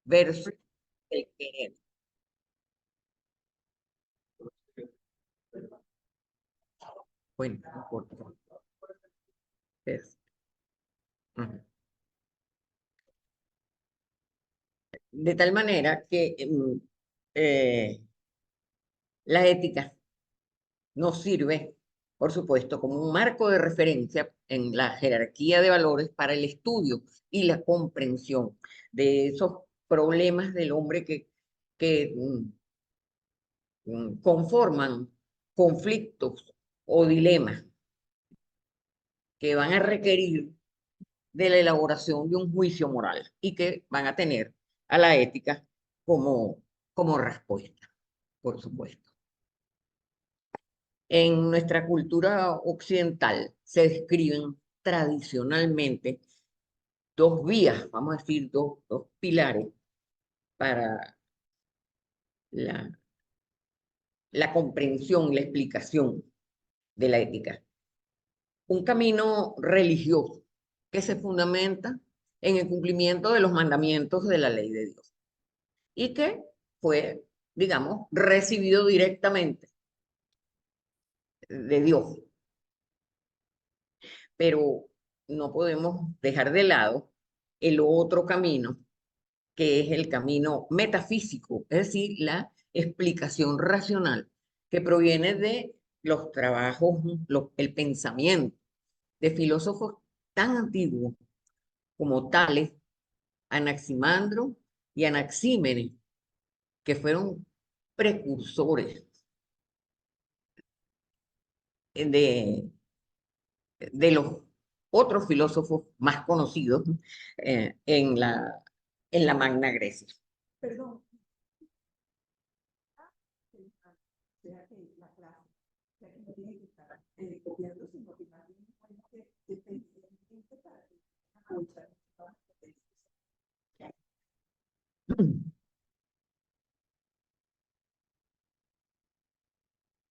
versus el querer. Bueno, no importa. Es- ujú. De tal manera que eh, la ética nos sirve, por supuesto, como un marco de referencia en la jerarquía de valores para el estudio y la comprensión de esos problemas del hombre que conforman conflictos o dilemas que van a requerir de la elaboración de un juicio moral y que van a tener a la ética como respuesta, por supuesto. En nuestra cultura occidental se describen tradicionalmente dos vías, vamos a decir, dos pilares para la, la comprensión y la explicación de la ética. Un camino religioso que se fundamenta en el cumplimiento de los mandamientos de la ley de Dios y que fue, digamos, recibido directamente de Dios. Pero no podemos dejar de lado el otro camino, que es el camino metafísico, es decir, la explicación racional que proviene de los trabajos, el pensamiento de filósofos tan antiguos como Tales, Anaximandro y Anaxímenes, que fueron precursores de, de los otros filósofos más conocidos en la Magna Grecia. Perdón. Sea que la clase, sea que no tiene que estar copiando, sino que más bien que dependientemente para escuchar.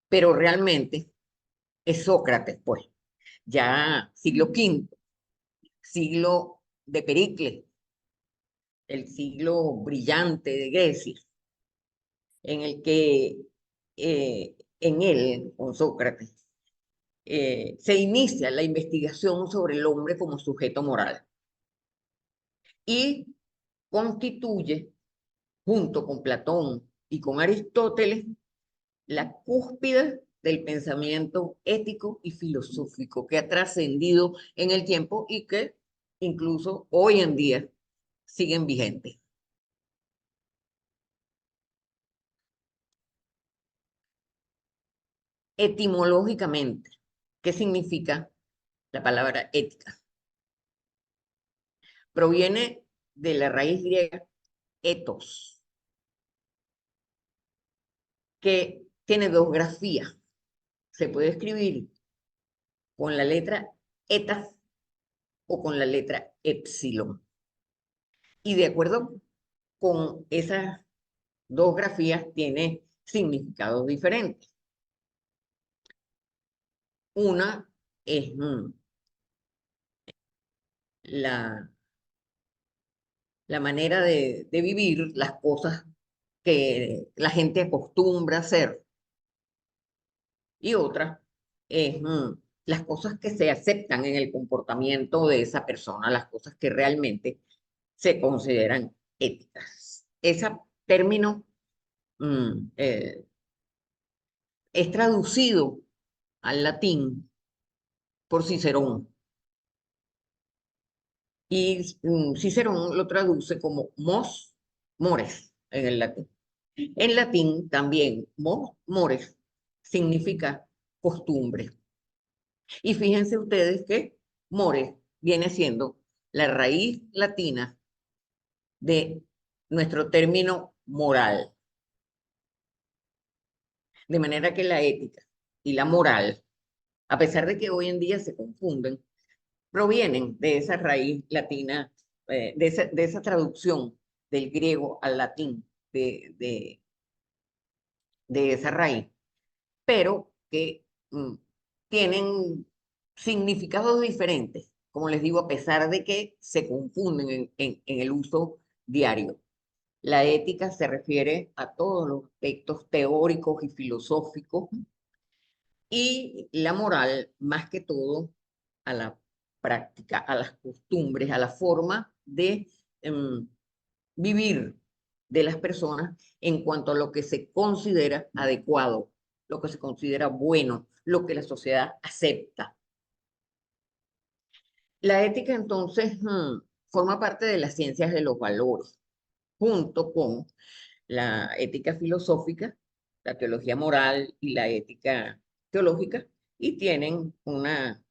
Pero realmente es Sócrates, pues, ya siglo V, siglo de Pericles, el siglo brillante de Grecia, en el que en él, con Sócrates, se inicia la investigación sobre el hombre como sujeto moral y constituye, junto con Platón y con Aristóteles, la cúspide del pensamiento ético y filosófico que ha trascendido en el tiempo y que incluso hoy en día siguen vigentes. Etimológicamente, ¿qué significa la palabra ética? Proviene de la raíz griega ethos, que tiene dos grafías. Se puede escribir con la letra eta o con la letra epsilon. Y de acuerdo con esas dos grafías, tiene significados diferentes. Una es la, la manera de vivir las cosas que la gente acostumbra a hacer. Y otra es las cosas que se aceptan en el comportamiento de esa persona, las cosas que realmente se consideran éticas. Ese término es traducido al latín por Cicerón y Cicerón lo traduce como mos mores en el latín. En latín también mos mores significa costumbre. Y fíjense ustedes que mores viene siendo la raíz latina de nuestro término moral. De manera que la ética y la moral, a pesar de que hoy en día se confunden, provienen de esa raíz latina, de esa traducción del griego al latín, de esa raíz, pero que tienen significados diferentes, como les digo, a pesar de que se confunden en el uso diario. La ética se refiere a todos los aspectos teóricos y filosóficos, y la moral, más que todo, a la práctica, a las costumbres, a la forma de vivir de las personas en cuanto a lo que se considera adecuado, lo que se considera bueno, lo que la sociedad acepta. La ética, entonces, forma parte de las ciencias de los valores, junto con la ética filosófica, la teología moral y la ética teológica, y tienen una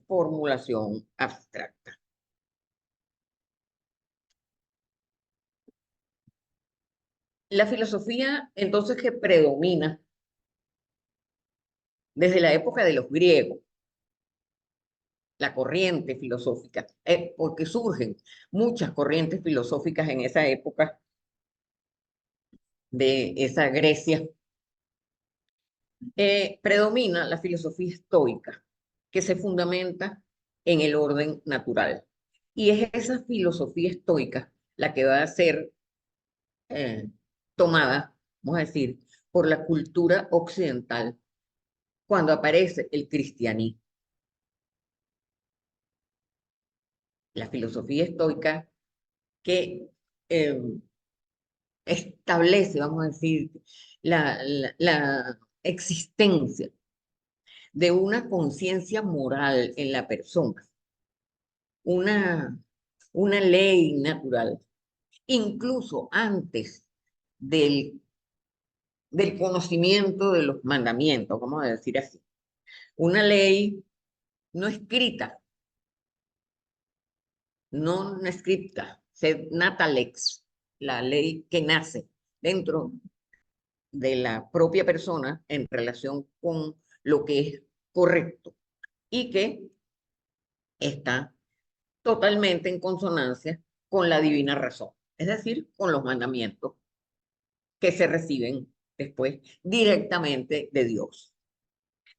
formulación abstracta. La filosofía, entonces, que predomina desde la época de los griegos, la corriente filosófica, porque surgen muchas corrientes filosóficas en esa época de esa Grecia. Predomina la filosofía estoica, que se fundamenta en el orden natural. Y es esa filosofía estoica la que va a ser eh, tomada, vamos a decir, por la cultura occidental cuando aparece el cristianismo. La filosofía estoica que eh, establece, vamos a decir, la existencia de una conciencia moral en la persona, una, una ley natural, incluso antes del, del conocimiento de los mandamientos, vamos a decir así. Una ley no escrita, no escrita, sed nata lex, la ley que nace dentro de la propia persona en relación con lo que es correcto y que está totalmente en consonancia con la divina razón, es decir, con los mandamientos que se reciben después directamente de Dios.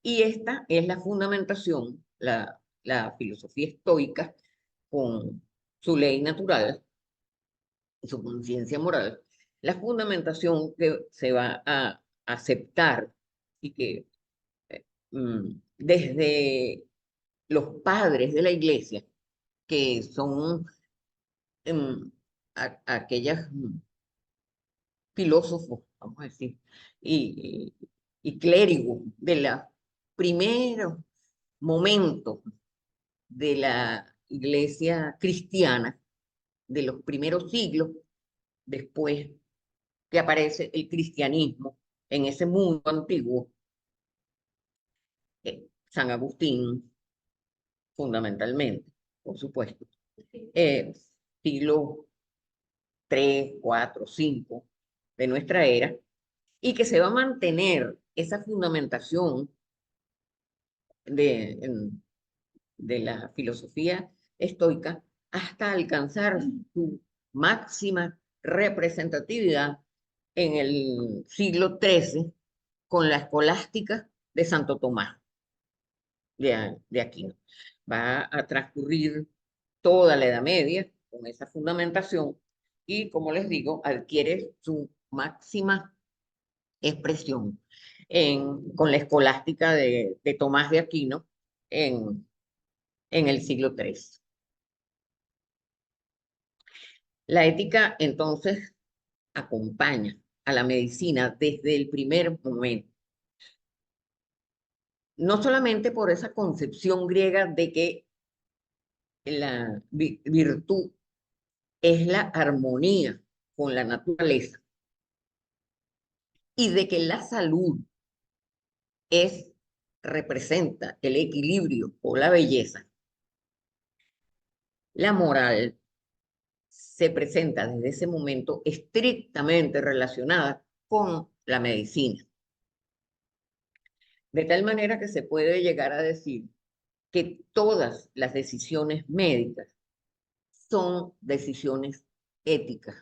Y esta es la fundamentación, la filosofía estoica, con su ley natural, su conciencia moral, la fundamentación que se va a aceptar y que desde los padres de la iglesia, que son aquellas filósofos, vamos a decir, y clérigos de los primeros momentos de la iglesia cristiana, de los primeros siglos, después que aparece el cristianismo en ese mundo antiguo, San Agustín, fundamentalmente, por supuesto, eh, siglo 3, 4, 5 de nuestra era, y que se va a mantener esa fundamentación de, de la filosofía estoica hasta alcanzar su máxima representatividad en el siglo XIII con la escolástica de Santo Tomás de Aquino. Va a transcurrir toda la Edad Media con esa fundamentación y, como les digo, adquiere su máxima expresión con la escolástica de Tomás de Aquino en el siglo XIII. La ética, entonces, acompaña a la medicina desde el primer momento, no solamente por esa concepción griega de que la virtud es la armonía con la naturaleza y de que la salud representa el equilibrio o la belleza. La moral se presenta desde ese momento estrictamente relacionada con la medicina. De tal manera que se puede llegar a decir que todas las decisiones médicas son decisiones éticas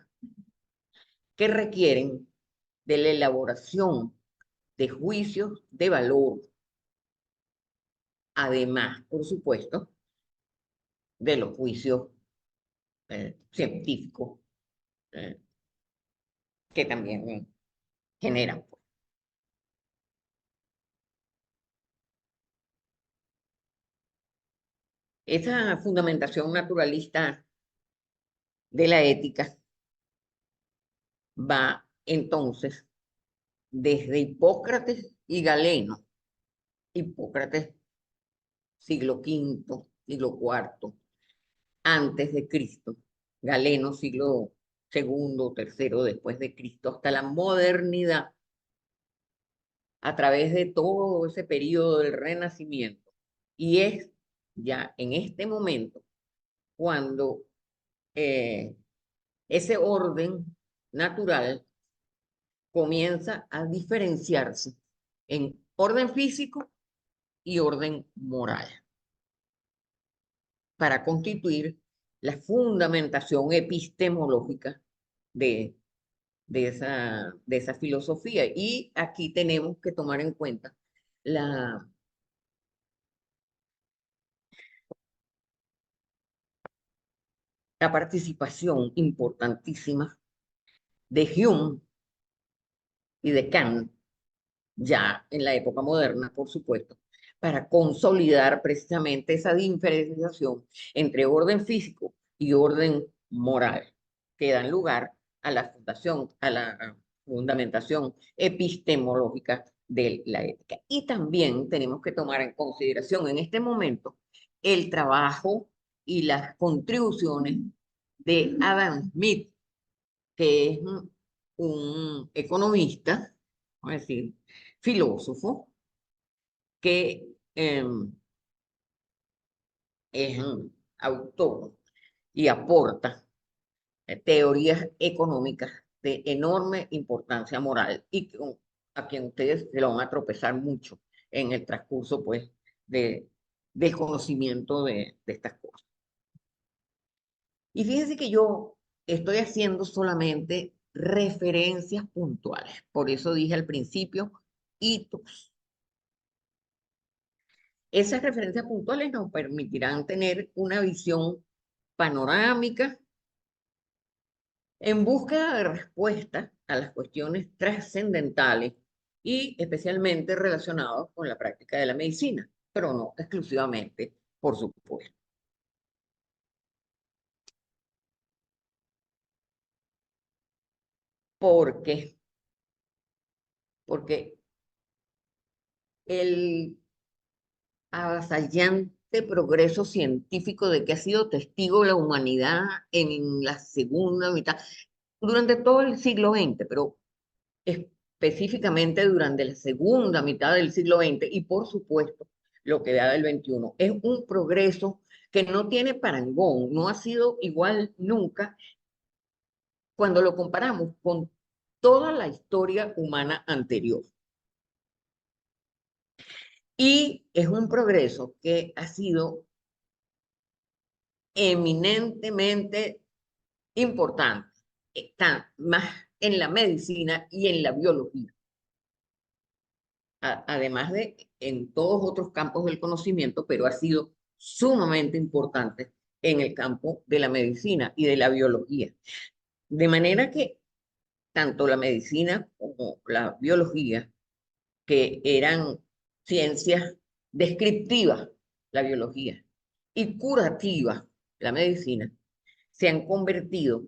que requieren de la elaboración de juicios de valor, además, por supuesto, de los juicios científicos que también generan. Esa fundamentación naturalista de la ética va entonces desde Hipócrates y Galeno. Hipócrates, siglo V, siglo IV, antes de Cristo. Galeno, siglo segundo, tercero después de Cristo, hasta la modernidad, a través de todo ese periodo del Renacimiento. Y es ya en este momento cuando ese orden natural comienza a diferenciarse en orden físico y orden moral para constituir la fundamentación epistemológica de, de esa filosofía. Y aquí tenemos que tomar en cuenta la, la participación importantísima de Hume y de Kant, ya en la época moderna, por supuesto, para consolidar precisamente esa diferenciación entre orden físico y orden moral, que dan lugar a la fundación, a la fundamentación epistemológica de la ética. Y también tenemos que tomar en consideración en este momento el trabajo y las contribuciones de Adam Smith, que es un economista, vamos a decir, filósofo, que es autor y aporta teorías económicas de enorme importancia moral y a quien ustedes se lo van a tropezar mucho en el transcurso, pues, del conocimiento de estas cosas. Y fíjense que yo estoy haciendo solamente referencias puntuales. Por eso dije al principio, hitos. Esas referencias puntuales nos permitirán tener una visión panorámica en búsqueda de respuestas a las cuestiones trascendentales y especialmente relacionadas con la práctica de la medicina, pero no exclusivamente, por supuesto. ¿Por qué? Porque el avasallante progreso científico de que ha sido testigo la humanidad en la segunda mitad, durante todo el siglo XX, pero específicamente durante la segunda mitad del siglo XX y por supuesto lo que da del XXI. Es un progreso que no tiene parangón, no ha sido igual nunca cuando lo comparamos con toda la historia humana anterior. Y es un progreso que ha sido eminentemente importante, está más en la medicina y en la biología, además de en todos otros campos del conocimiento, pero ha sido sumamente importante en el campo de la medicina y de la biología. De manera que tanto la medicina como la biología, que eran ciencias descriptivas, la biología, y curativas, la medicina, se han convertido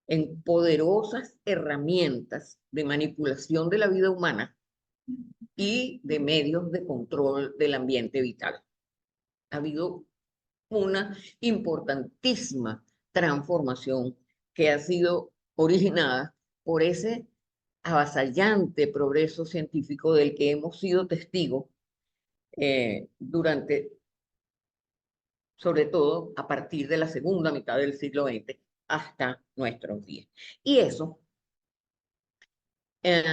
en poderosas herramientas de manipulación de la vida humana y de medios de control del ambiente vital. Ha habido una importantísima transformación que ha sido originada por ese avasallante progreso científico del que hemos sido testigos durante, sobre todo a partir de la segunda mitad del siglo XX hasta nuestros días. Y eso eh,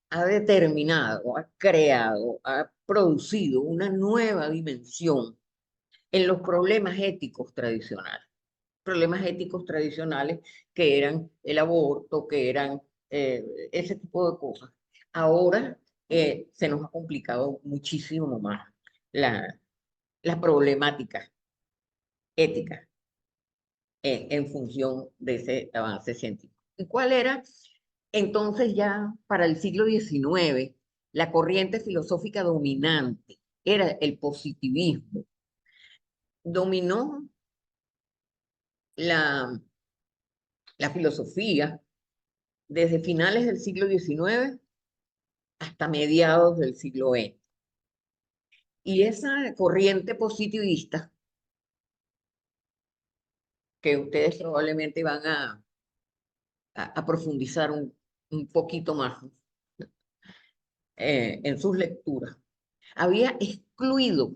ha determinado, ha creado, ha producido una nueva dimensión en los problemas éticos tradicionales. Problemas éticos tradicionales que eran el aborto, que eran ese tipo de cosas. Ahora se nos ha complicado muchísimo más la, la problemática ética en función de ese avance científico. ¿Y cuál era Entonces ya para el siglo XIX, la corriente filosófica dominante era el positivismo. Dominó la, la filosofía desde finales del siglo XIX hasta mediados del siglo XX. Y esa corriente positivista, que ustedes probablemente van a profundizar un poquito más en sus lecturas, había excluido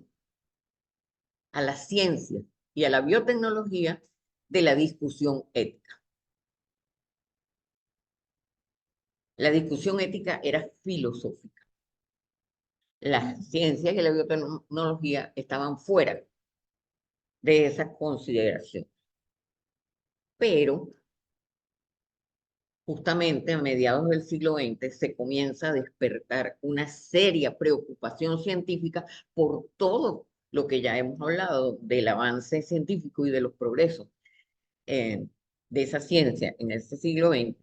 a la ciencia y a la biotecnología de la discusión ética. La discusión ética era filosófica. Las ciencias y la biotecnología estaban fuera de esa consideración. Pero justamente a mediados del siglo XX se comienza a despertar una seria preocupación científica por todo lo que ya hemos hablado del avance científico y de los progresos de esa ciencia en este siglo XX.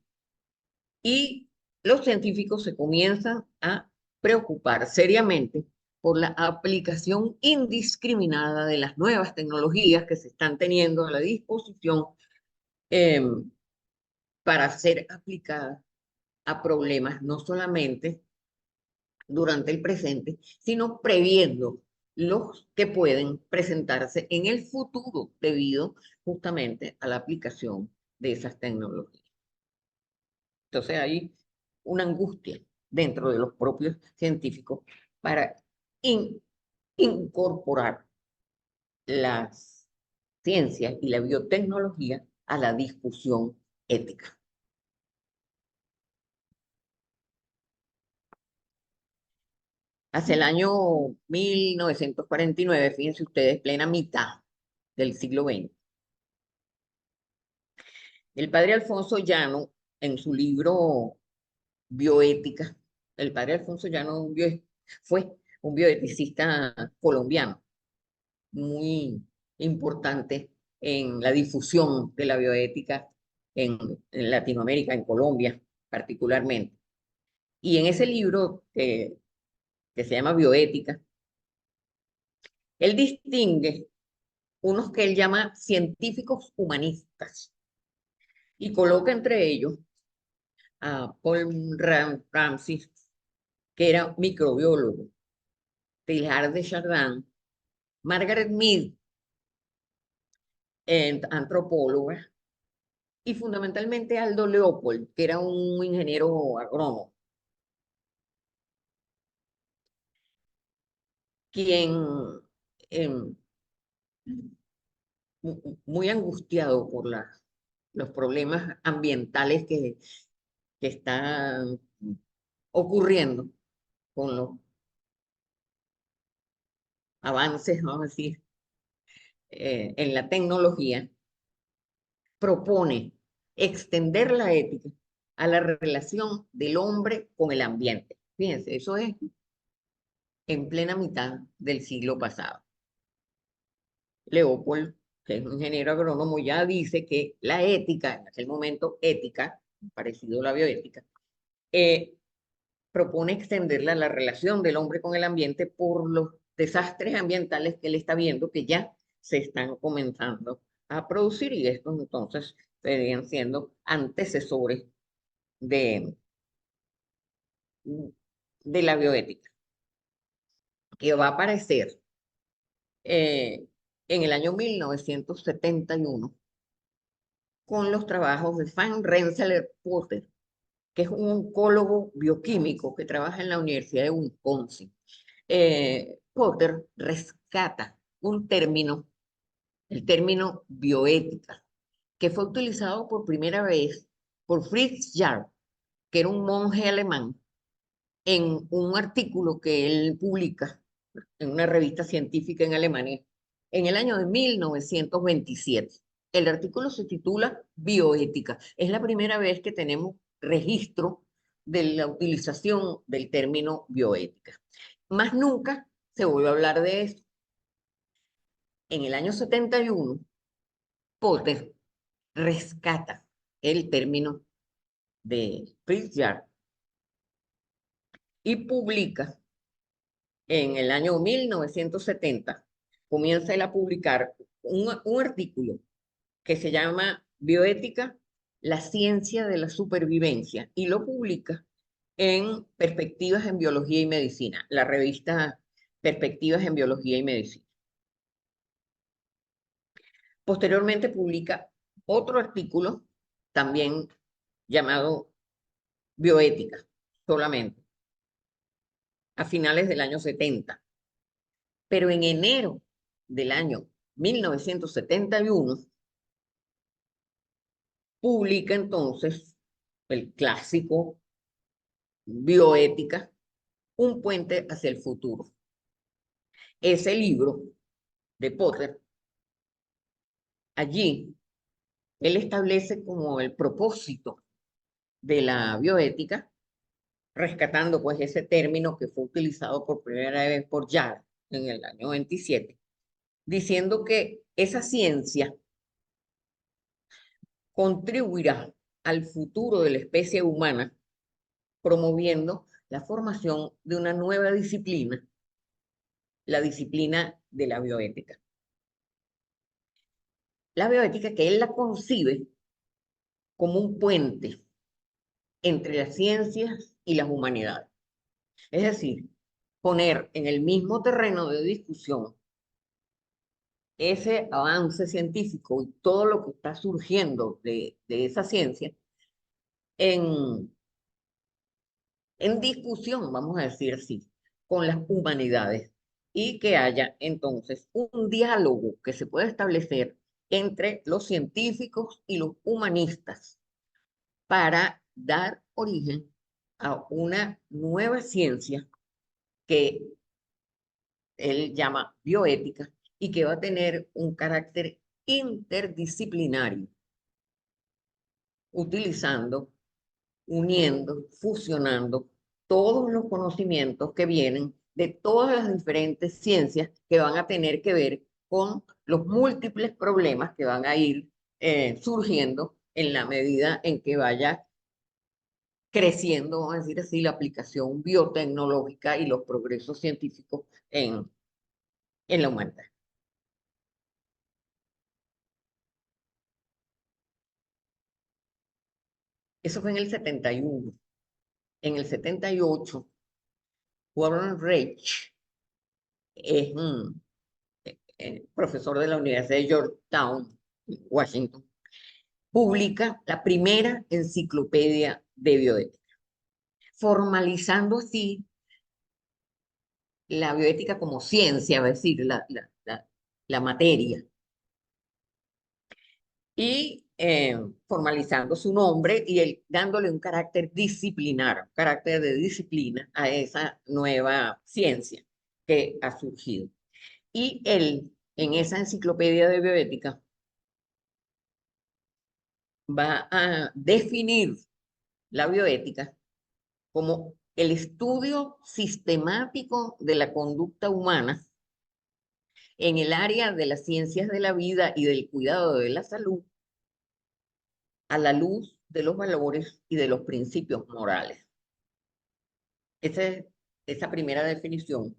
Y los científicos se comienzan a preocupar seriamente por la aplicación indiscriminada de las nuevas tecnologías que se están teniendo a la disposición eh, para ser aplicadas a problemas no solamente durante el presente, sino previendo los que pueden presentarse en el futuro debido justamente a la aplicación de esas tecnologías. Entonces hay una angustia dentro de los propios científicos para incorporar las ciencias y la biotecnología a la discusión ética. Hacia el año 1949, fíjense ustedes, plena mitad del siglo XX, el padre Alfonso Llano, en su libro Bioética, el padre Alfonso Llano fue un bioeticista colombiano muy importante en la difusión de la bioética en Latinoamérica, en Colombia particularmente. Y en ese libro que se llama Bioética, él distingue unos que él llama científicos humanistas y coloca entre ellos a Paul Ramsey, que era microbiólogo, Teilhard de Chardin, Margaret Mead, antropóloga, y fundamentalmente Aldo Leopold, que era un ingeniero agrónomo, quien eh, muy angustiado por los problemas ambientales que están ocurriendo con los avances, vamos a decir, en la tecnología, propone extender la ética a la relación del hombre con el ambiente. Fíjense, eso es en plena mitad del siglo pasado. Leopold, que es un ingeniero agrónomo, ya dice que la ética, en aquel momento ética, parecido a la bioética, propone extenderla a la relación del hombre con el ambiente por los desastres ambientales que él está viendo que ya se están comenzando a producir y estos entonces serían siendo antecesores de, de la bioética, que va a aparecer en el año 1971 con los trabajos de Frank Rensselaer Potter, que es un oncólogo bioquímico que trabaja en la Universidad de Wisconsin. Potter rescata un término, el término bioética, que fue utilizado por primera vez por Fritz Jarr, que era un monje alemán, en un artículo que él publica en una revista científica en Alemania en el año de 1927. El artículo se titula Bioética. Es la primera vez que tenemos registro de la utilización del término bioética. Más nunca se volvió a hablar de esto. En el año 71, Potter rescata el término de Pritchard y publica en el año 1970, comienza él a publicar un artículo que se llama Bioética, la ciencia de la supervivencia, y lo publica en Perspectivas en Biología y Medicina, la revista Perspectivas en Biología y Medicina. Posteriormente publica otro artículo, también llamado Bioética, solamente, a finales del año 70. Pero en enero del año 1971, publica entonces el clásico Bioética, un puente hacia el futuro. Ese libro de Potter, allí él establece como el propósito de la bioética, rescatando pues ese término que fue utilizado por primera vez por Yard en el año 27, diciendo que esa ciencia contribuirá al futuro de la especie humana, promoviendo la formación de una nueva disciplina, la disciplina de la bioética. La bioética que él la concibe como un puente entre las ciencias y las humanidades. Es decir, poner en el mismo terreno de discusión ese avance científico y todo lo que está surgiendo de esa ciencia en discusión, vamos a decir así, con las humanidades, y que haya entonces un diálogo que se pueda establecer entre los científicos y los humanistas para dar origen a una nueva ciencia que él llama bioética y que va a tener un carácter interdisciplinario, utilizando, uniendo, fusionando todos los conocimientos que vienen de todas las diferentes ciencias que van a tener que ver con los múltiples problemas que van a ir surgiendo en la medida en que vaya creciendo, vamos a decir así, la aplicación biotecnológica y los progresos científicos en la humanidad. Eso fue en el 71. En el 78, Warren Reich es un profesor de la Universidad de Georgetown, Washington, publica la primera enciclopedia de bioética, formalizando así la bioética como ciencia, es decir, la materia, y formalizando su nombre y dándole un carácter disciplinar, un carácter de disciplina a esa nueva ciencia que ha surgido. Y él, en esa enciclopedia de bioética, va a definir la bioética como el estudio sistemático de la conducta humana en el área de las ciencias de la vida y del cuidado de la salud a la luz de los valores y de los principios morales. Esa primera definición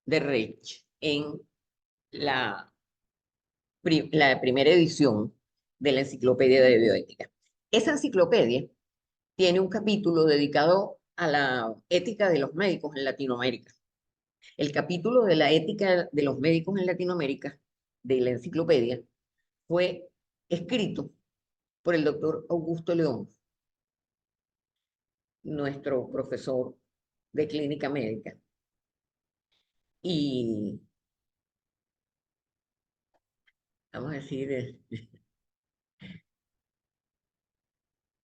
de Reich en la, la primera edición de la enciclopedia de bioética. Esa enciclopedia tiene un capítulo dedicado a la ética de los médicos en Latinoamérica. El capítulo de la ética de los médicos en Latinoamérica de la enciclopedia fue escrito por el doctor Augusto León, nuestro profesor de clínica médica y, vamos a decir,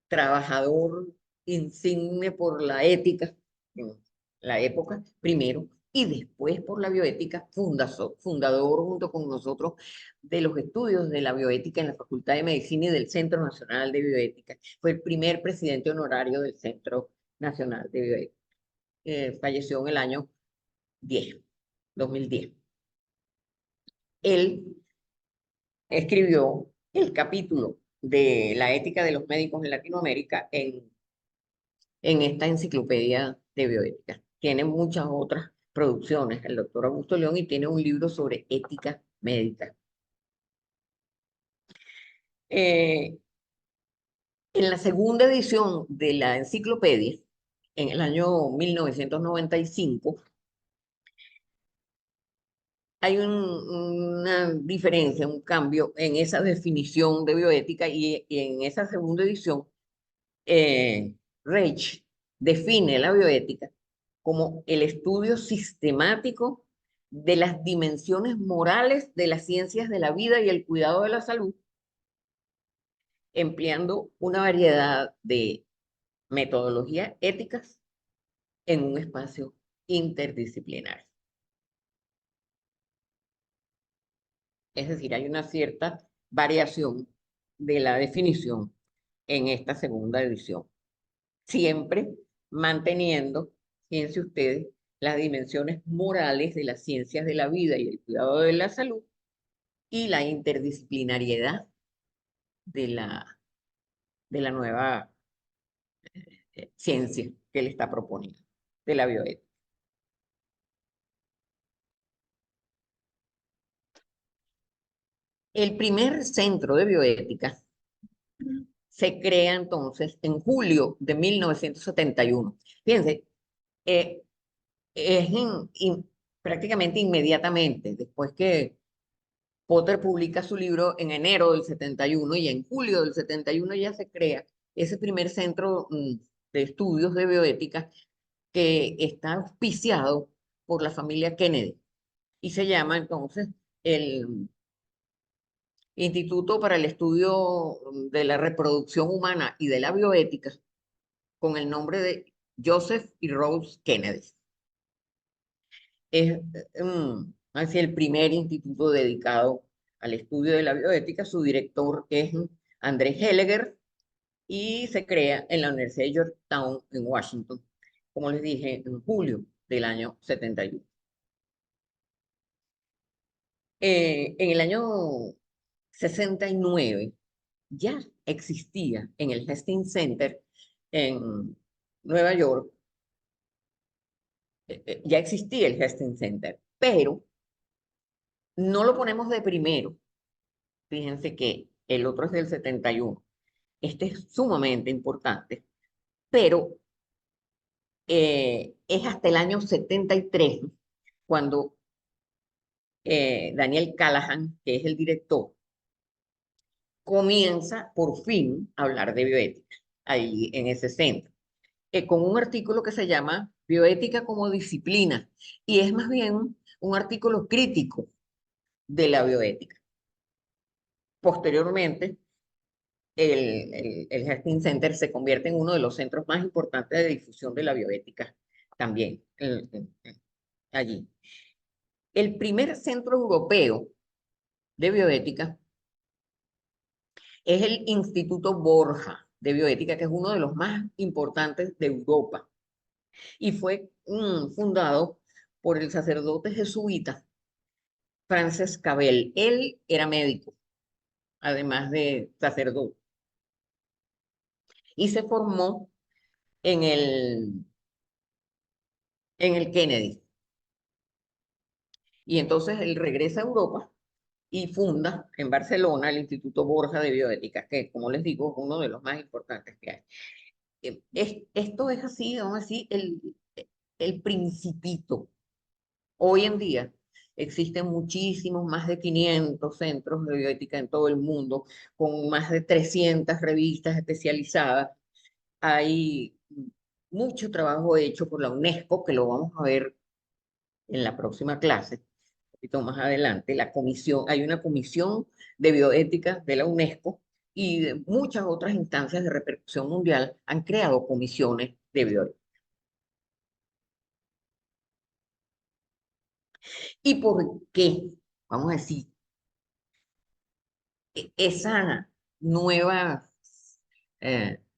trabajador insigne por la ética en la época, primero, y después por la bioética, fundador junto con nosotros de los estudios de la bioética en la Facultad de Medicina y del Centro Nacional de Bioética. Fue el primer presidente honorario del Centro Nacional de Bioética. Falleció en el año 2010. Él escribió el capítulo de la ética de los médicos en Latinoamérica en esta enciclopedia de bioética. Tiene muchas otras producciones, el doctor Augusto León, y tiene un libro sobre ética médica. En la segunda edición de la enciclopedia, en el año 1995, hay una diferencia, un cambio en esa definición de bioética y en esa segunda edición, Reich define la bioética como el estudio sistemático de las dimensiones morales de las ciencias de la vida y el cuidado de la salud, empleando una variedad de metodologías éticas en un espacio interdisciplinario. Es decir, hay una cierta variación de la definición en esta segunda edición, siempre manteniendo, fíjense ustedes, las dimensiones morales de las ciencias de la vida y el cuidado de la salud y la interdisciplinariedad de la nueva ciencia que él está proponiendo, de la bioética. El primer centro de bioética se crea entonces en julio de 1971. Fíjense, eh, es prácticamente inmediatamente después que Potter publica su libro en enero del 71 y en julio del 71 ya se crea ese primer centro de estudios de bioética que está auspiciado por la familia Kennedy y se llama entonces el Instituto para el Estudio de la Reproducción Humana y de la Bioética, con el nombre de Joseph y Rose Kennedy. Es así el primer instituto dedicado al estudio de la bioética. Su director es Andrés Helliger y se crea en la Universidad de Georgetown en Washington, como les dije, en julio del año 71. En el año 69 ya existía en el Hastings Center en Nueva York, ya existía el Hastings Center, pero no lo ponemos de primero. Fíjense que el otro es del 71. Este es sumamente importante, pero es hasta el año 73 cuando Daniel Callahan, que es el director, comienza por fin a hablar de bioética ahí en ese centro, con un artículo que se llama Bioética como disciplina, y es más bien un artículo crítico de la bioética. Posteriormente, el Hastings Center se convierte en uno de los centros más importantes de difusión de la bioética también allí. El primer centro europeo de bioética es el Instituto Borja de Bioética, que es uno de los más importantes de Europa y fue fundado por el sacerdote jesuita Frances Cabell. Él era médico, además de sacerdote, y se formó en el Kennedy. Y entonces él regresa a Europa y funda en Barcelona el Instituto Borja de Bioética, que, como les digo, es uno de los más importantes que hay. Esto es así, vamos a decir, el principito. Hoy en día existen muchísimos, más de 500 centros de bioética en todo el mundo, con más de 300 revistas especializadas. Hay mucho trabajo hecho por la UNESCO, que lo vamos a ver en la próxima clase, un poquito más adelante. Hay una comisión de bioética de la UNESCO y de muchas otras instancias de repercusión mundial han creado comisiones de bioética. ¿Y por qué? Vamos a decir, esa nueva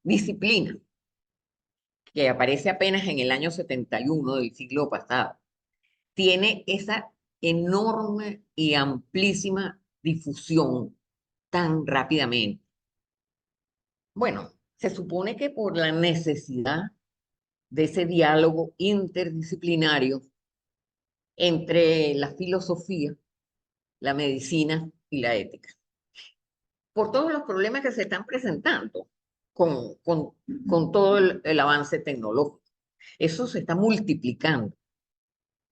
disciplina que aparece apenas en el año 71 del siglo pasado, tiene esa enorme y amplísima difusión tan rápidamente. Bueno, se supone que por la necesidad de ese diálogo interdisciplinario entre la filosofía, la medicina y la ética, por todos los problemas que se están presentando con todo el avance tecnológico. Eso se está multiplicando,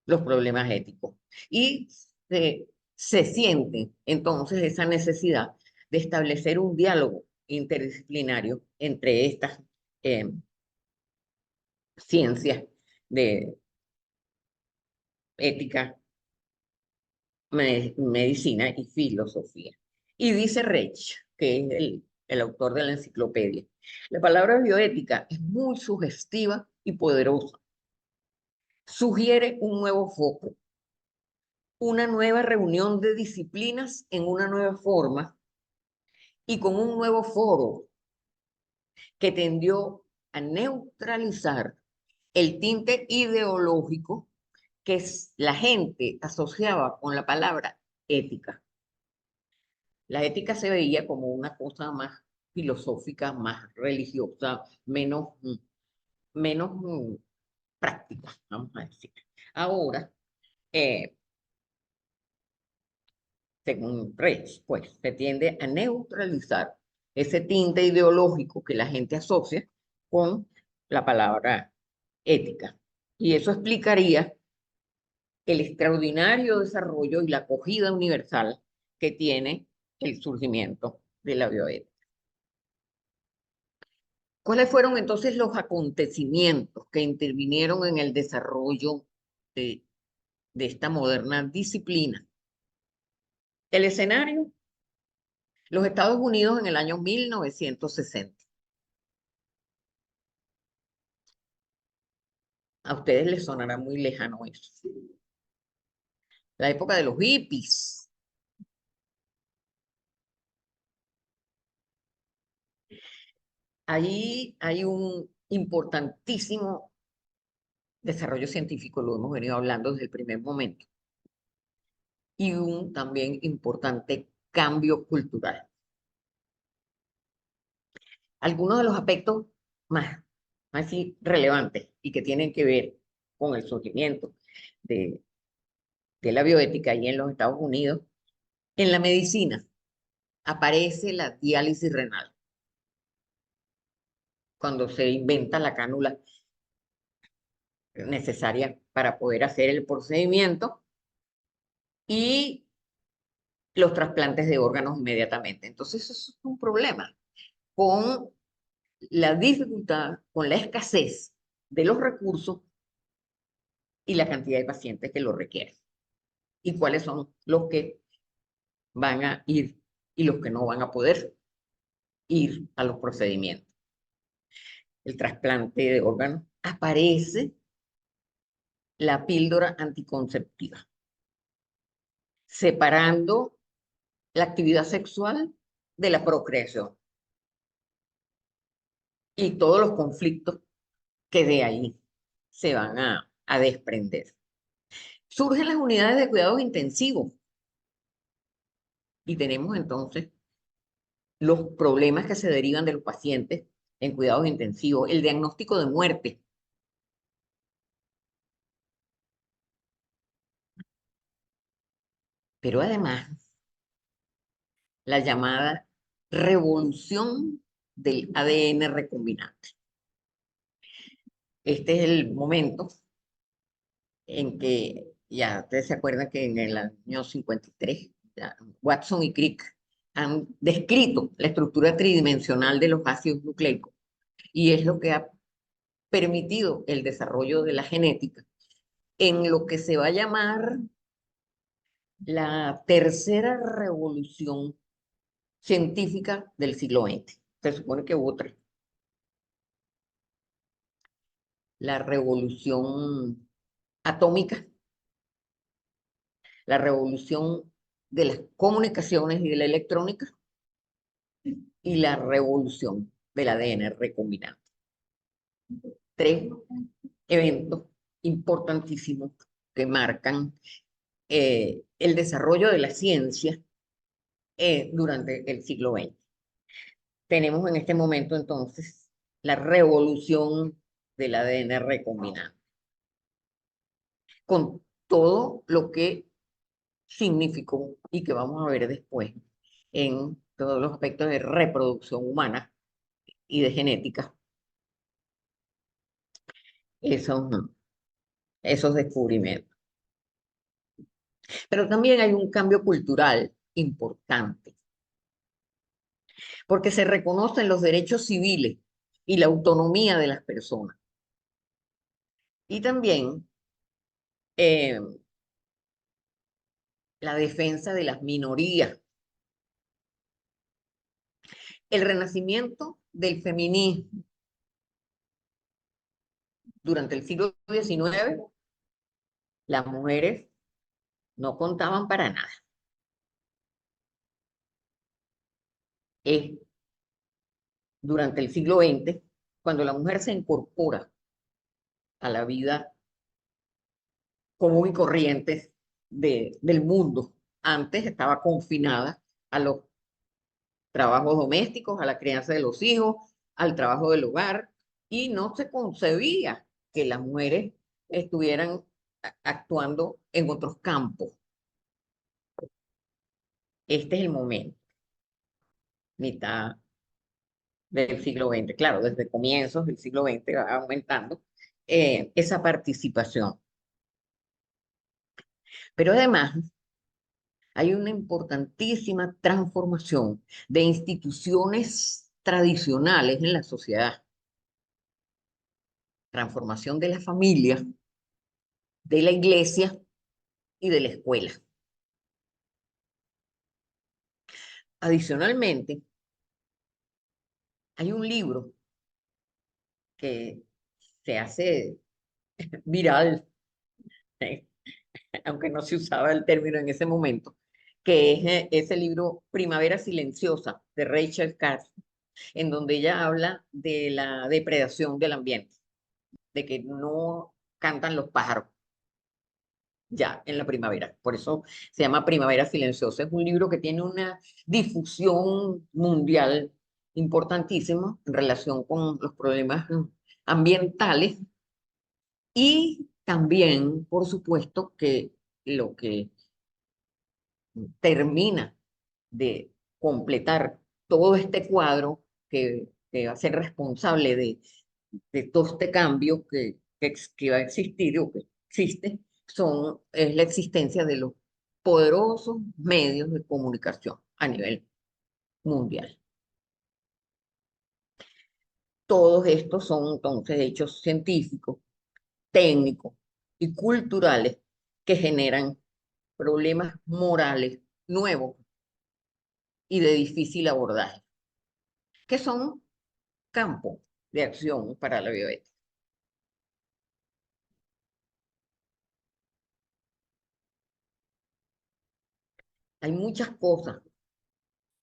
los problemas éticos. Y se siente entonces esa necesidad de establecer un diálogo interdisciplinario entre estas eh, ciencias de ética, medicina y filosofía. Y dice Reich, que es el autor de la enciclopedia, la palabra bioética es muy sugestiva y poderosa. Sugiere un nuevo foco, una nueva reunión de disciplinas en una nueva forma y con un nuevo foro que tendió a neutralizar el tinte ideológico que la gente asociaba con la palabra ética. La ética se veía como una cosa más filosófica, más religiosa, menos práctica, vamos a decir. Ahora, eh, según Reich, pues se tiende a neutralizar ese tinte ideológico que la gente asocia con la palabra ética. Y eso explicaría el extraordinario desarrollo y la acogida universal que tiene el surgimiento de la bioética. ¿Cuáles fueron entonces los acontecimientos que intervinieron en el desarrollo de, de esta moderna disciplina? El escenario, los Estados Unidos en el año 1960. A ustedes les sonará muy lejano eso. La época de los hippies. Allí hay un importantísimo desarrollo científico, lo hemos venido hablando desde el primer momento, y un también importante cambio cultural. Algunos de los aspectos más así relevantes y que tienen que ver con el surgimiento de, de la bioética y en los Estados Unidos, en la medicina aparece la diálisis renal, cuando se inventa la cánula necesaria para poder hacer el procedimiento y los trasplantes de órganos inmediatamente. Entonces, eso es un problema con la dificultad, con la escasez de los recursos y la cantidad de pacientes que lo requieren. Y cuáles son los que van a ir y los que no van a poder ir a los procedimientos. El trasplante de órganos, aparece la píldora anticonceptiva, separando la actividad sexual de la procreación y todos los conflictos que de ahí se van a desprender. Surgen las unidades de cuidados intensivos y tenemos entonces los problemas que se derivan de los pacientes en cuidados intensivos, el diagnóstico de muerte. Pero además, la llamada revolución del ADN recombinante. Este es el momento en que, ya ustedes se acuerdan que en el año 53, Watson y Crick han descrito la estructura tridimensional de los ácidos nucleicos y es lo que ha permitido el desarrollo de la genética en lo que se va a llamar la tercera revolución científica del siglo XX. Se supone que hubo tres. La revolución atómica, la revolución de las comunicaciones y de la electrónica y la revolución del ADN recombinante. Tres eventos importantísimos que marcan el desarrollo de la ciencia durante el siglo XX. tenemos en este momento entonces la revolución del ADN recombinante, con todo lo que significó y que vamos a ver después en todos los aspectos de reproducción humana y de genética, esos, esos descubrimientos. Pero también hay un cambio cultural importante, porque se reconocen los derechos civiles y la autonomía de las personas. Y también eh, la defensa de las minorías. El renacimiento del feminismo durante el siglo XIX, las mujeres no contaban para nada. Es durante el siglo XX, cuando la mujer se incorpora a la vida común y corriente del mundo. Antes estaba confinada a los trabajos domésticos, a la crianza de los hijos, al trabajo del hogar, y no se concebía que las mujeres estuvieran actuando en otros campos. Este es el momento, mitad del siglo XX. Claro, desde comienzos del siglo XX va aumentando esa participación. Pero además hay una importantísima transformación de instituciones tradicionales en la sociedad, transformación de la familia, de la iglesia y de la escuela. Adicionalmente, hay un libro que se hace viral, eh, aunque no se usaba el término en ese momento, que es ese libro Primavera Silenciosa de Rachel Carson, en donde ella habla de la depredación del ambiente, de que no cantan los pájaros ya en la primavera. Por eso se llama Primavera Silenciosa. Es un libro que tiene una difusión mundial importantísima en relación con los problemas ambientales y también, por supuesto, que lo que termina de completar todo este cuadro que va a ser responsable de todo este cambio que va a existir o que existe, es la existencia de los poderosos medios de comunicación a nivel mundial. Todos estos son entonces hechos científicos, técnicos y culturales que generan problemas morales nuevos y de difícil abordaje, que son campos de acción para la bioética. Hay muchas cosas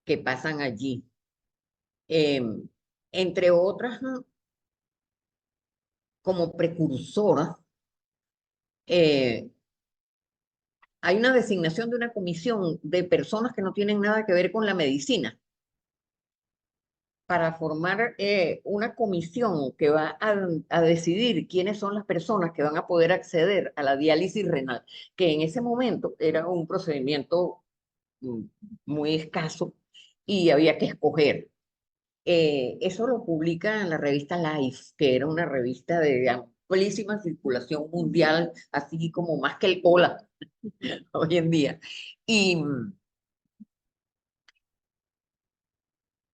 que pasan allí, eh, entre otras, como precursora, eh, hay una designación de una comisión de personas que no tienen nada que ver con la medicina para formar una comisión que va a decidir quiénes son las personas que van a poder acceder a la diálisis renal, que en ese momento era un procedimiento mm, muy escaso y había que escoger. Eso lo publica en la revista Life, que era una revista de amplísima circulación mundial, así como más que el cola hoy en día. Y,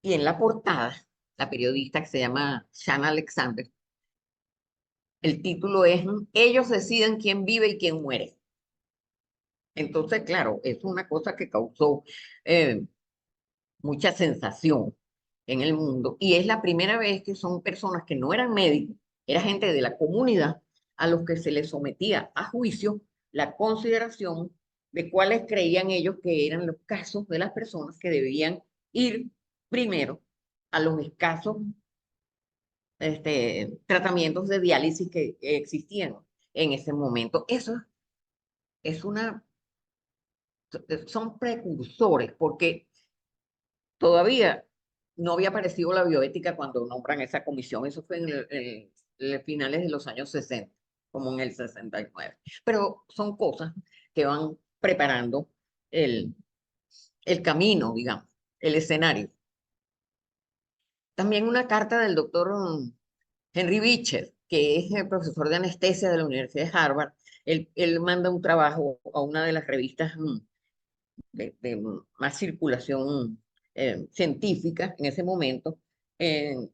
y en la portada, la periodista que se llama Shanna Alexander, el título es Ellos deciden quién vive y quién muere. Entonces, claro, es una cosa que causó eh, mucha sensación en el mundo y es la primera vez que son personas que no eran médicos, era gente de la comunidad a los que se les sometía a juicio la consideración de cuáles creían ellos que eran los casos de las personas que debían ir primero a los escasos tratamientos de diálisis que existían en ese momento. Eso es son precursores porque todavía no había aparecido la bioética cuando nombran esa comisión. Eso fue en finales de los años 60, como en el 69. Pero son cosas que van preparando el, el camino, digamos, el escenario. También una carta del doctor Henry Beecher, que es el profesor de anestesia de la Universidad de Harvard. Él manda un trabajo a una de las revistas de más circulación científica en ese momento. Él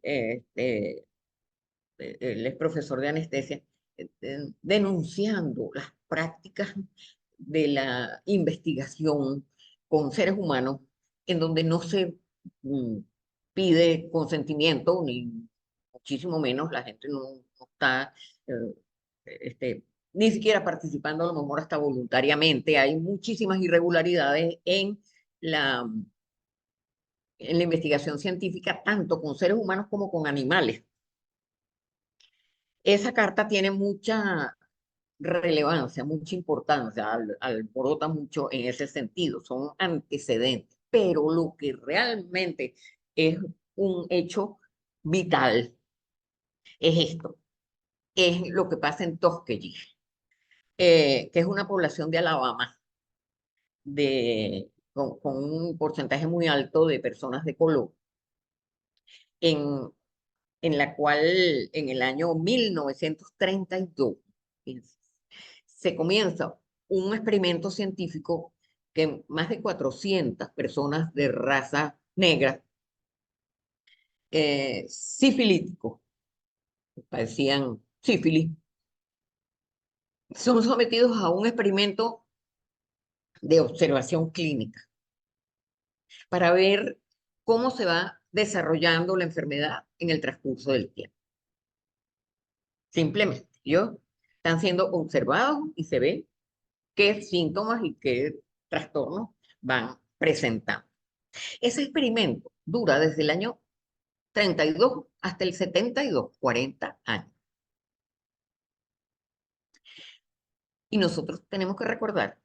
es profesor de anestesia, denunciando las prácticas de la investigación con seres humanos en donde no se mm, pide consentimiento, ni muchísimo menos, la gente no está eh, este, ni siquiera participando, a lo mejor hasta voluntariamente. Hay muchísimas irregularidades en la investigación científica, tanto con seres humanos como con animales. Esa carta tiene mucha relevancia, mucha importancia, alborota mucho en ese sentido, son antecedentes, pero lo que realmente es un hecho vital es esto, es lo que pasa en Tuskegee, que es una población de Alabama con un porcentaje muy alto de personas de color, en, en la cual en el año 1932 se comienza un experimento científico que más de 400 personas de raza negra, sifilíticos, padecían sífilis, son sometidos a un experimento de observación clínica para ver cómo se va desarrollando la enfermedad en el transcurso del tiempo. Simplemente, ellos están siendo observados y se ve qué síntomas y qué trastornos van presentando. Ese experimento dura desde el año 32 hasta el 72, 40 años. Y nosotros tenemos que recordar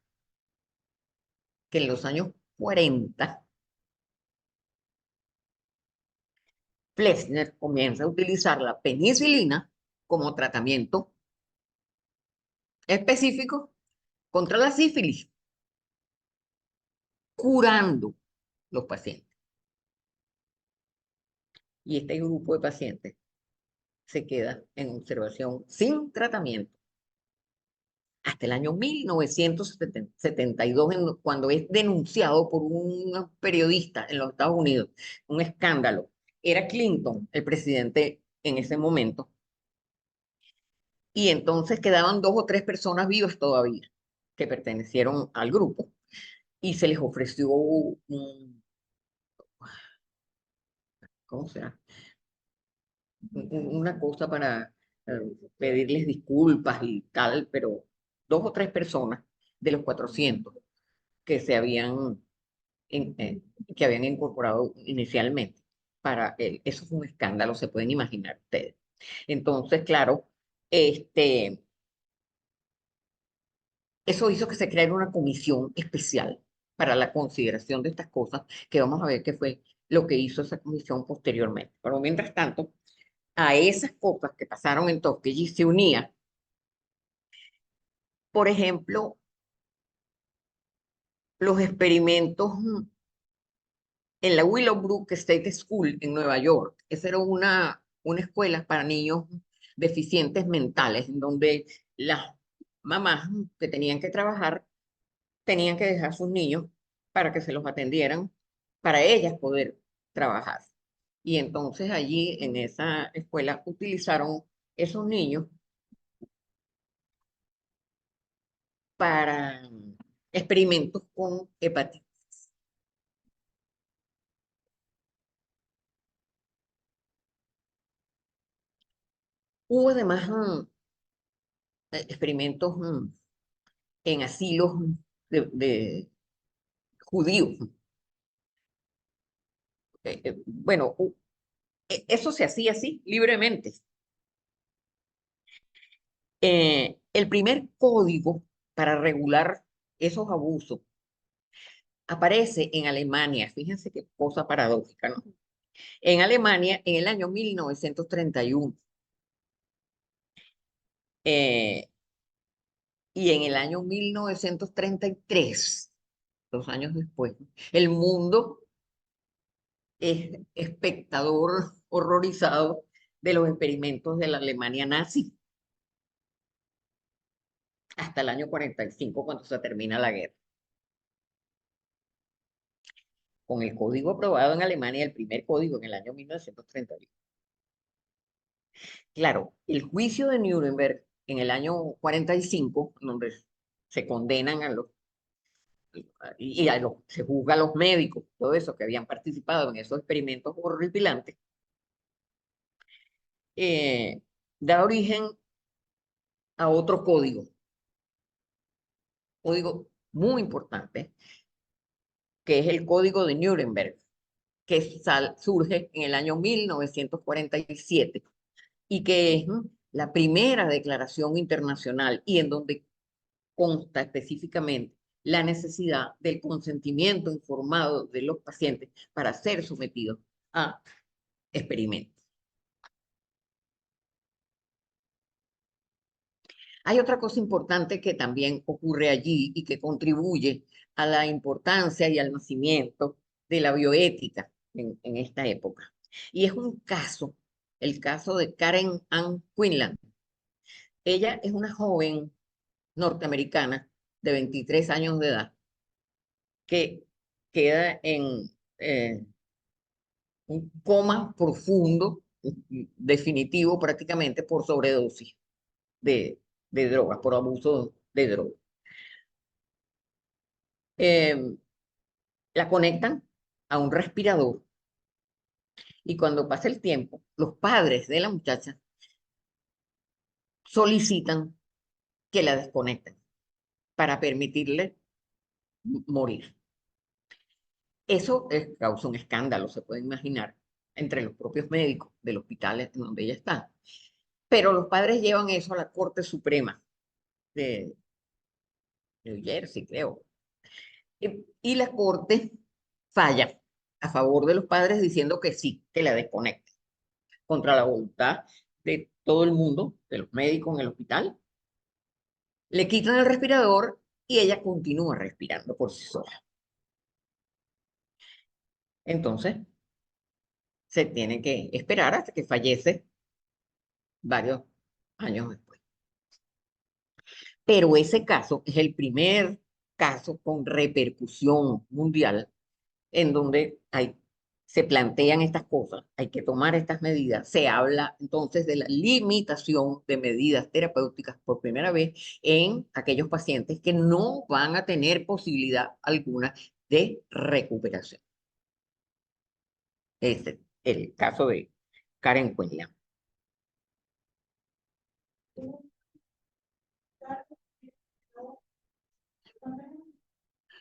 que en los años 40, Flexner comienza a utilizar la penicilina como tratamiento específico contra la sífilis, curando los pacientes. Y este grupo de pacientes se queda en observación sin tratamiento hasta el año 1972, cuando es denunciado por un periodista en los Estados Unidos, un escándalo. Era Clinton el presidente en ese momento, y entonces quedaban 2 o 3 personas vivas todavía que pertenecieron al grupo, y se les ofreció ¿cómo se llama? Una cosa para pedirles disculpas y tal, pero 2 o 3 personas de los 400 que se habían que habían incorporado inicialmente. Eso fue un escándalo, se pueden imaginar ustedes. Entonces, claro, eso hizo que se creara una comisión especial para la consideración de estas cosas, que vamos a ver qué fue lo que hizo esa comisión posteriormente. Pero mientras tanto, a esas cosas que pasaron en Tuskegee se unía, por ejemplo, los experimentos en la Willowbrook State School en Nueva York. Esa era una escuela para niños deficientes mentales, en donde las mamás que tenían que trabajar tenían que dejar a sus niños para que se los atendieran, para ellas poder trabajar. Y entonces allí en esa escuela utilizaron esos niños para experimentos con hepatitis. Hubo además experimentos en asilos de judíos. Bueno, eso se hacía así, libremente. El primer código para regular esos abusos aparece en Alemania. Fíjense qué cosa paradójica, ¿no? En Alemania, en el año 1931. Y en el año 1933, 2 años después, el mundo es espectador horrorizado de los experimentos de la Alemania nazi hasta el año 45, cuando se termina la guerra. Con el código aprobado en Alemania, el primer código en el año 1931. Claro, el juicio de Nuremberg en el año 45, donde se condenan a los se juzga a los médicos, todo eso que habían participado en esos experimentos horripilantes, da origen a otro código muy importante, que es el Código de Nuremberg, que surge en el año 1947 y que es la primera declaración internacional y en donde consta específicamente la necesidad del consentimiento informado de los pacientes para ser sometidos a experimentos. Hay otra cosa importante que también ocurre allí y que contribuye a la importancia y al nacimiento de la bioética en esta época. Y es un caso, el caso de Karen Ann Quinlan. Ella es una joven norteamericana de 23 años de edad que queda en un coma profundo, definitivo prácticamente, por sobredosis de drogas, por abuso de drogas. La conectan a un respirador y cuando pasa el tiempo, los padres de la muchacha solicitan que la desconecten para permitirle morir. Eso causa un escándalo, se puede imaginar, entre los propios médicos del hospital en donde ella está. Pero los padres llevan eso a la Corte Suprema de New Jersey, creo. Y la Corte falla a favor de los padres diciendo que sí, que la desconecten, contra la voluntad de todo el mundo, de los médicos en el hospital. Le quitan el respirador y ella continúa respirando por sí sola. Entonces, se tiene que esperar hasta que fallece varios años después. Pero ese caso es el primer caso con repercusión mundial en donde se plantean estas cosas, hay que tomar estas medidas. Se habla entonces de la limitación de medidas terapéuticas por primera vez en aquellos pacientes que no van a tener posibilidad alguna de recuperación. Este es el caso de Karen Quinlan.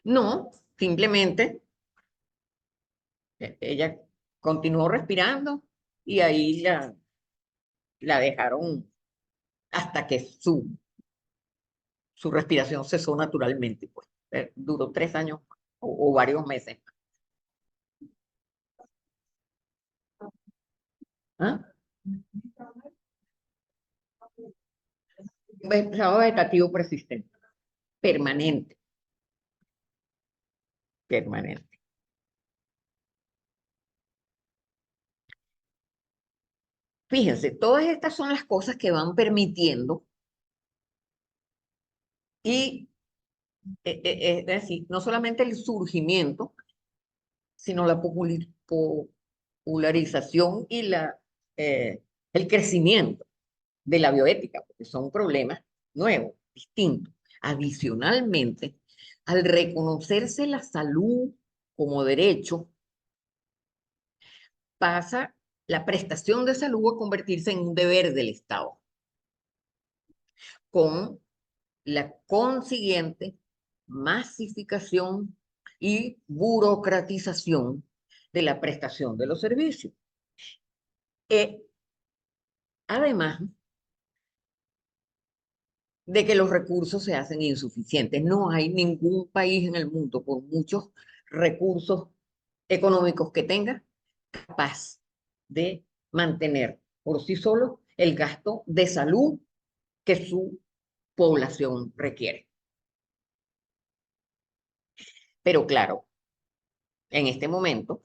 No, simplemente ella continuó respirando y ahí la dejaron hasta que su respiración cesó naturalmente, pues. Duró 3 años o varios meses. ¿Ah? Estado vegetativo persistente, permanente, permanente. Fíjense, todas estas son las cosas que van permitiendo y es decir, no solamente el surgimiento, sino la popularización y el crecimiento de la bioética, porque son problemas nuevos, distintos. Adicionalmente, al reconocerse la salud como derecho, pasa la prestación de salud a convertirse en un deber del Estado, con la consiguiente masificación y burocratización de la prestación de los servicios. Además de que los recursos se hacen insuficientes. No hay ningún país en el mundo, por muchos recursos económicos que tenga, capaz de mantener por sí solo el gasto de salud que su población requiere. Pero claro, en este momento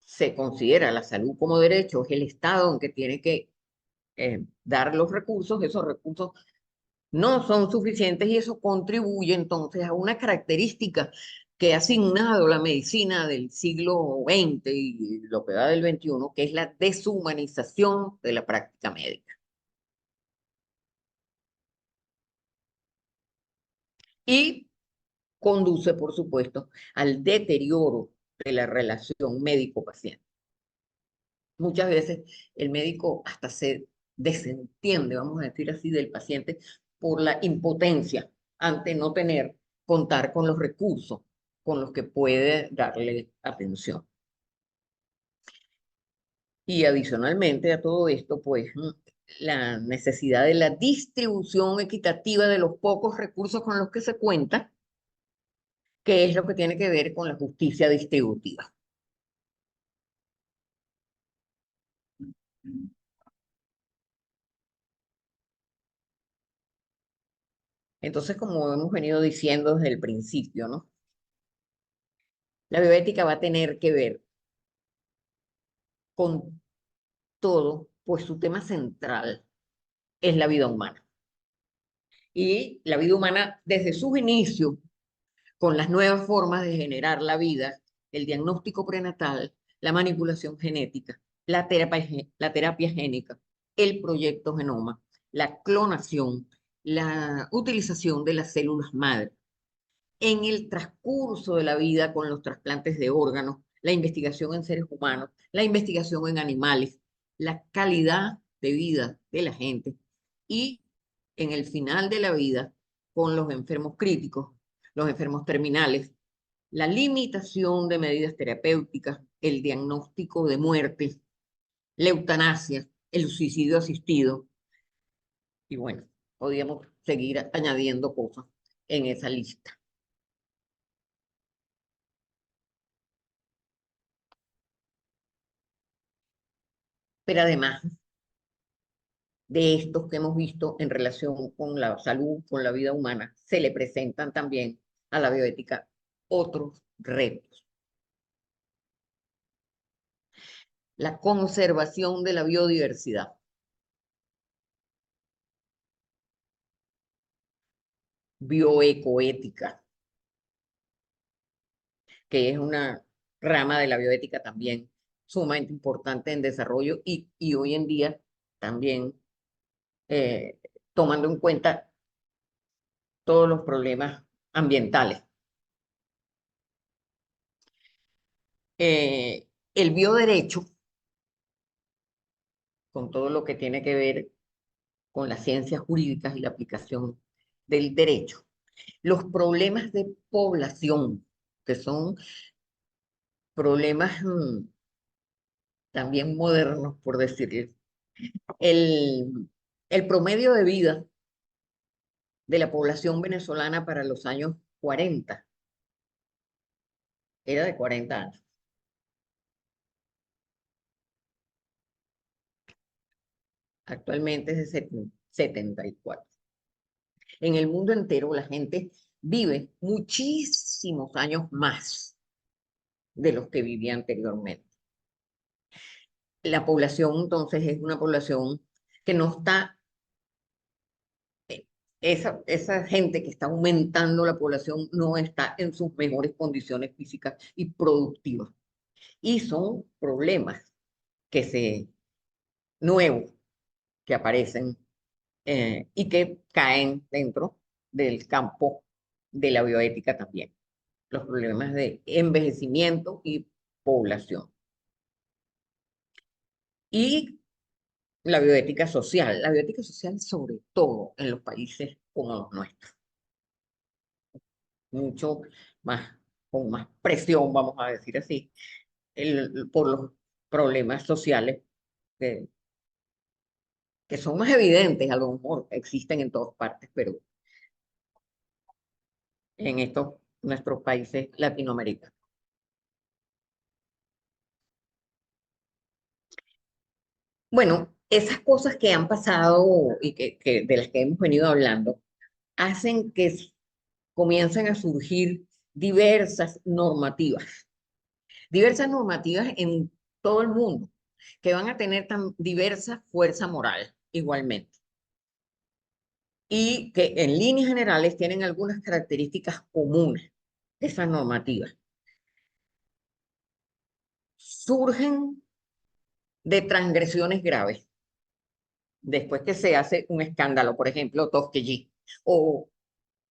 se considera la salud como derecho, es el Estado en que tiene que dar los recursos, esos recursos no son suficientes y eso contribuye entonces a una característica que ha asignado la medicina del siglo XX y lo que va del XXI, que es la deshumanización de la práctica médica. Y conduce, por supuesto, al deterioro de la relación médico-paciente. Muchas veces el médico hasta se desentiende, vamos a decir así, del paciente por la impotencia ante no contar con los recursos con los que puede darle atención. Y adicionalmente a todo esto, pues la necesidad de la distribución equitativa de los pocos recursos con los que se cuenta, que es lo que tiene que ver con la justicia distributiva. Entonces, como hemos venido diciendo desde el principio, ¿no? La bioética va a tener que ver con todo, pues su tema central es la vida humana. Y la vida humana desde sus inicios, con las nuevas formas de generar la vida, el diagnóstico prenatal, la manipulación genética, la terapia génica, el proyecto Genoma, la clonación, la utilización de las células madre, en el transcurso de la vida con los trasplantes de órganos, la investigación en seres humanos, la investigación en animales, la calidad de vida de la gente y en el final de la vida con los enfermos críticos, los enfermos terminales, la limitación de medidas terapéuticas, el diagnóstico de muerte, la eutanasia, el suicidio asistido y bueno, podríamos seguir añadiendo cosas en esa lista. Pero además de estos que hemos visto en relación con la salud, con la vida humana, se le presentan también a la bioética otros retos. La conservación de la biodiversidad, bioecoética, que es una rama de la bioética también sumamente importante en desarrollo y hoy en día también eh, tomando en cuenta todos los problemas ambientales. El bioderecho, con todo lo que tiene que ver con las ciencias jurídicas y la aplicación del derecho. Los problemas de población, que son problemas también modernos, por decirlo. El promedio de vida de la población venezolana para los años 40 era de 40 años. Actualmente es de 74. En el mundo entero la gente vive muchísimos años más de los que vivía anteriormente. La población entonces es una población que no está, esa gente que está aumentando la población no está en sus mejores condiciones físicas y productivas. Y son problemas nuevos que aparecen y que caen dentro del campo de la bioética también. Los problemas de envejecimiento y población. Y la bioética social sobre todo en los países como los nuestros, mucho más, con más presión, vamos a decir así, por los problemas sociales que, que son más evidentes, a lo mejor existen en todas partes, pero en estos nuestros países latinoamericanos. Bueno, esas cosas que han pasado y de las que hemos venido hablando, hacen que comiencen a surgir diversas normativas en todo el mundo, que van a tener tan diversa fuerza moral igualmente, y que en líneas generales tienen algunas características comunes, esas normativas. Surgen de transgresiones graves, después que se hace un escándalo, por ejemplo, Tuskegee, o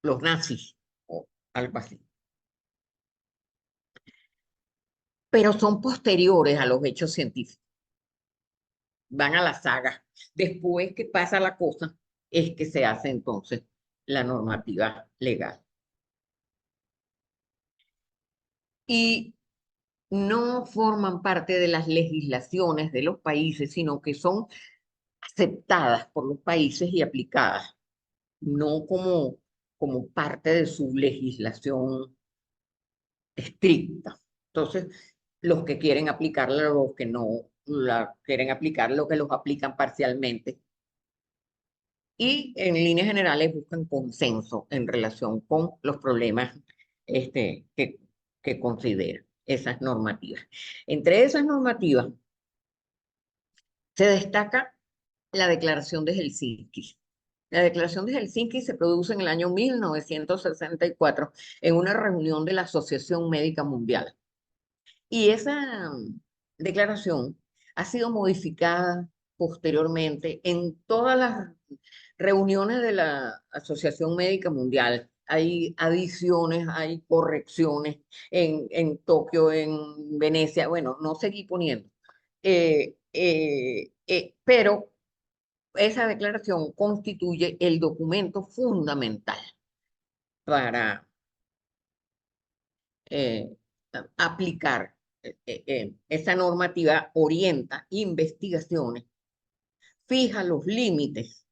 los nazis, o algo así. Pero son posteriores a los hechos científicos, van a la saga. Después que pasa la cosa, es que se hace entonces la normativa legal. Y no forman parte de las legislaciones de los países, sino que son aceptadas por los países y aplicadas, no como parte de su legislación estricta. Entonces, los que quieren aplicarla, los que no la quieren aplicar, los que los aplican parcialmente. Y en líneas generales buscan consenso en relación con los problemas que consideran esas normativas. Entre esas normativas se destaca la Declaración de Helsinki. La Declaración de Helsinki se produce en el año 1964 en una reunión de la Asociación Médica Mundial. Y esa declaración ha sido modificada posteriormente en todas las reuniones de la Asociación Médica Mundial. Hay adiciones, hay correcciones en Tokio, en Venecia. Bueno, no seguí poniendo. Pero esa declaración constituye el documento fundamental para eh, aplicar esa normativa, orienta investigaciones, fija los límites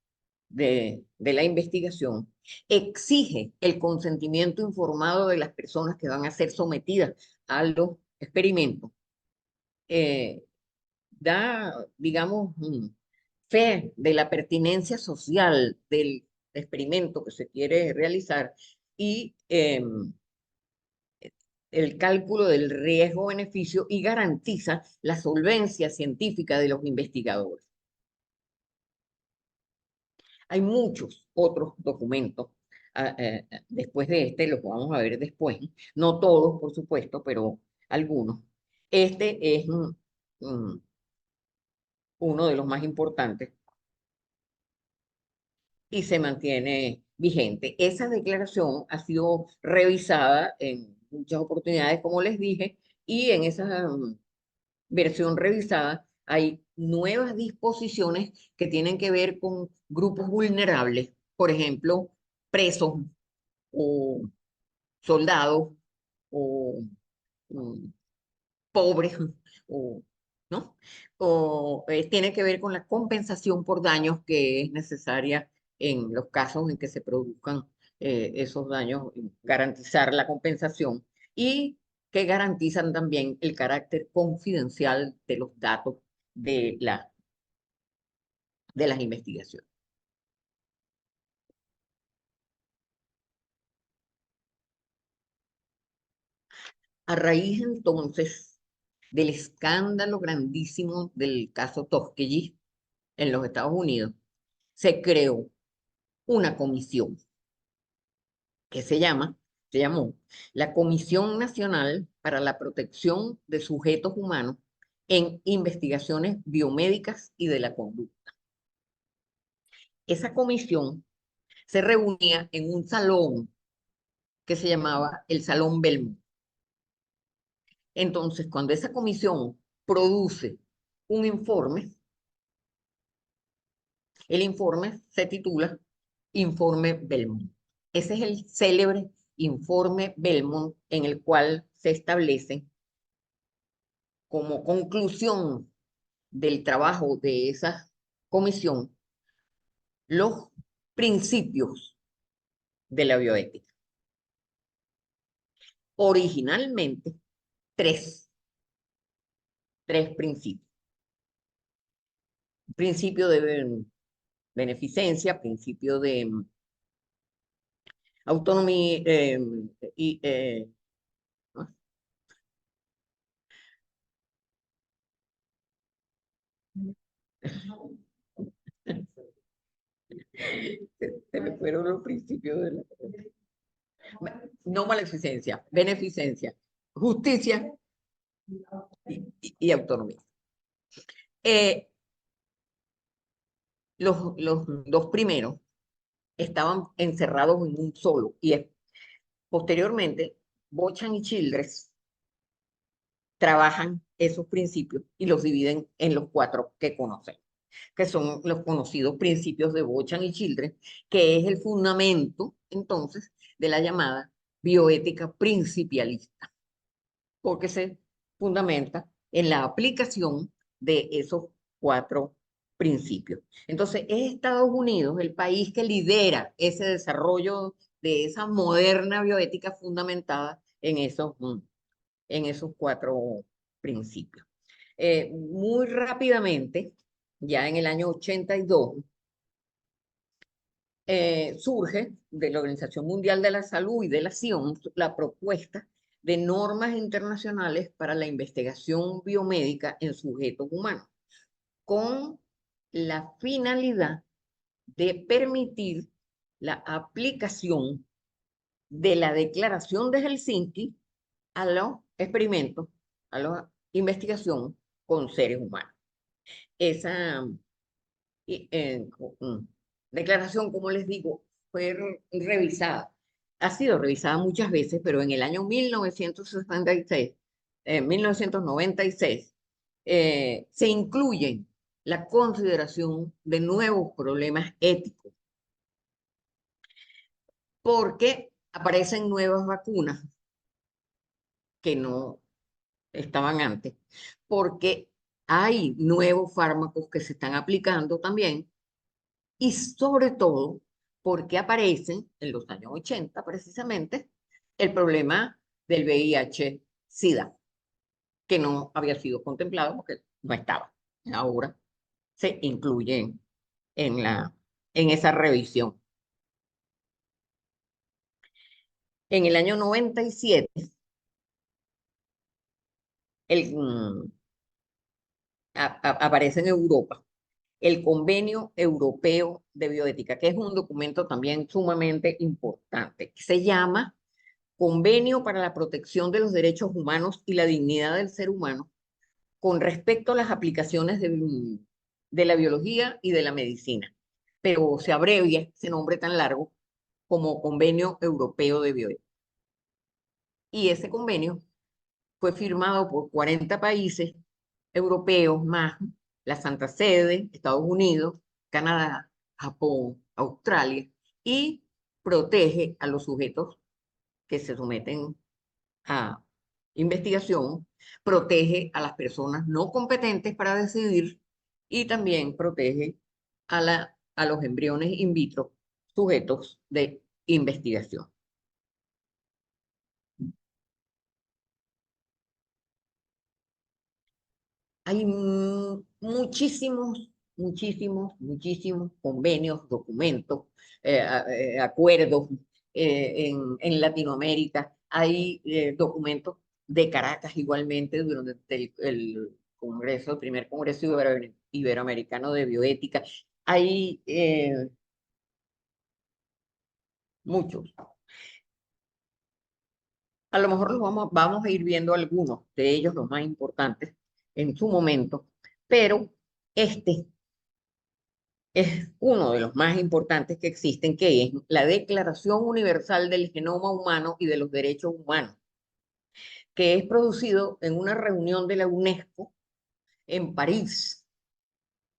de la investigación, exige el consentimiento informado de las personas que van a ser sometidas a los experimentos, eh, da, digamos, fe de la pertinencia social del experimento que se quiere realizar y el cálculo del riesgo-beneficio y garantiza la solvencia científica de los investigadores. Hay muchos otros documentos. Después de este, los vamos a ver después. No todos, por supuesto, pero algunos. Este es uno de los más importantes y se mantiene vigente. Esa declaración ha sido revisada en muchas oportunidades, como les dije, y en esa versión revisada hay nuevas disposiciones que tienen que ver con grupos vulnerables, por ejemplo, presos o soldados o mm, pobres, o, ¿no? O tiene que ver con la compensación por daños que es necesaria en los casos en que se produzcan esos daños, garantizar la compensación y que garantizan también el carácter confidencial de los datos de, de las investigaciones. A raíz entonces del escándalo grandísimo del caso Tuskegee en los Estados Unidos, se creó una comisión que se llamó la Comisión Nacional para la Protección de Sujetos Humanos en Investigaciones Biomédicas y de la Conducta. Esa comisión se reunía en un salón que se llamaba el Salón Belmont. Entonces, cuando esa comisión produce un informe, el informe se titula Informe Belmont. Ese es el célebre informe Belmont en el cual se establece como conclusión del trabajo de esa comisión los principios de la bioética. Originalmente, tres, tres principios. principio de beneficencia, principio de autonomía y se me fueron los principios de la... No maleficencia, beneficencia, justicia y autonomía. Los dos primeros estaban encerrados en un solo y posteriormente Beauchamp y Childress trabajan esos principios y los dividen en los cuatro que conocen, que son los conocidos principios de Beauchamp y Childress, que es el fundamento entonces de la llamada bioética principialista, porque se fundamenta en la aplicación de esos cuatro principios. Entonces, es Estados Unidos el país que lidera ese desarrollo de esa moderna bioética fundamentada en esos cuatro principios. Muy rápidamente, ya en el año 82, surge de la Organización Mundial de la Salud y de la CIOM la propuesta de normas internacionales para la investigación biomédica en sujetos humanos, con la finalidad de permitir la aplicación de la Declaración de Helsinki a los experimentos, a la investigación con seres humanos. Esa declaración, como les digo, fue revisada, ha sido revisada muchas veces, pero en el año 1966, 1996, se incluye la consideración de nuevos problemas éticos, porque aparecen nuevas vacunas que no estaban antes, porque hay nuevos fármacos que se están aplicando también y sobre todo porque aparecen en los años 80 precisamente el problema del VIH-Sida, que no había sido contemplado porque no estaba. Ahora se incluye en esa revisión. En el año 97, el, aparece en Europa el Convenio Europeo de Bioética, que es un documento también sumamente importante. Se llama Convenio para la Protección de los Derechos Humanos y la Dignidad del Ser Humano con respecto a las aplicaciones de la biología y de la medicina, pero se abrevia ese nombre tan largo como Convenio Europeo de Bioética. Y ese convenio fue firmado por 40 países europeos más la Santa Sede, Estados Unidos, Canadá, Japón, Australia, y protege a los sujetos que se someten a investigación, protege a las personas no competentes para decidir y también protege a los embriones in vitro sujetos de investigación. Hay muchísimos convenios, documentos, acuerdos en Latinoamérica. Hay documentos de Caracas igualmente durante el Congreso, el primer Congreso Iberoamericano de Bioética. Hay muchos. A lo mejor vamos a ir viendo algunos de ellos, los más importantes, en su momento, pero este es uno de los más importantes que existen, que es la Declaración Universal del Genoma Humano y de los Derechos Humanos, que es producido en una reunión de la UNESCO en París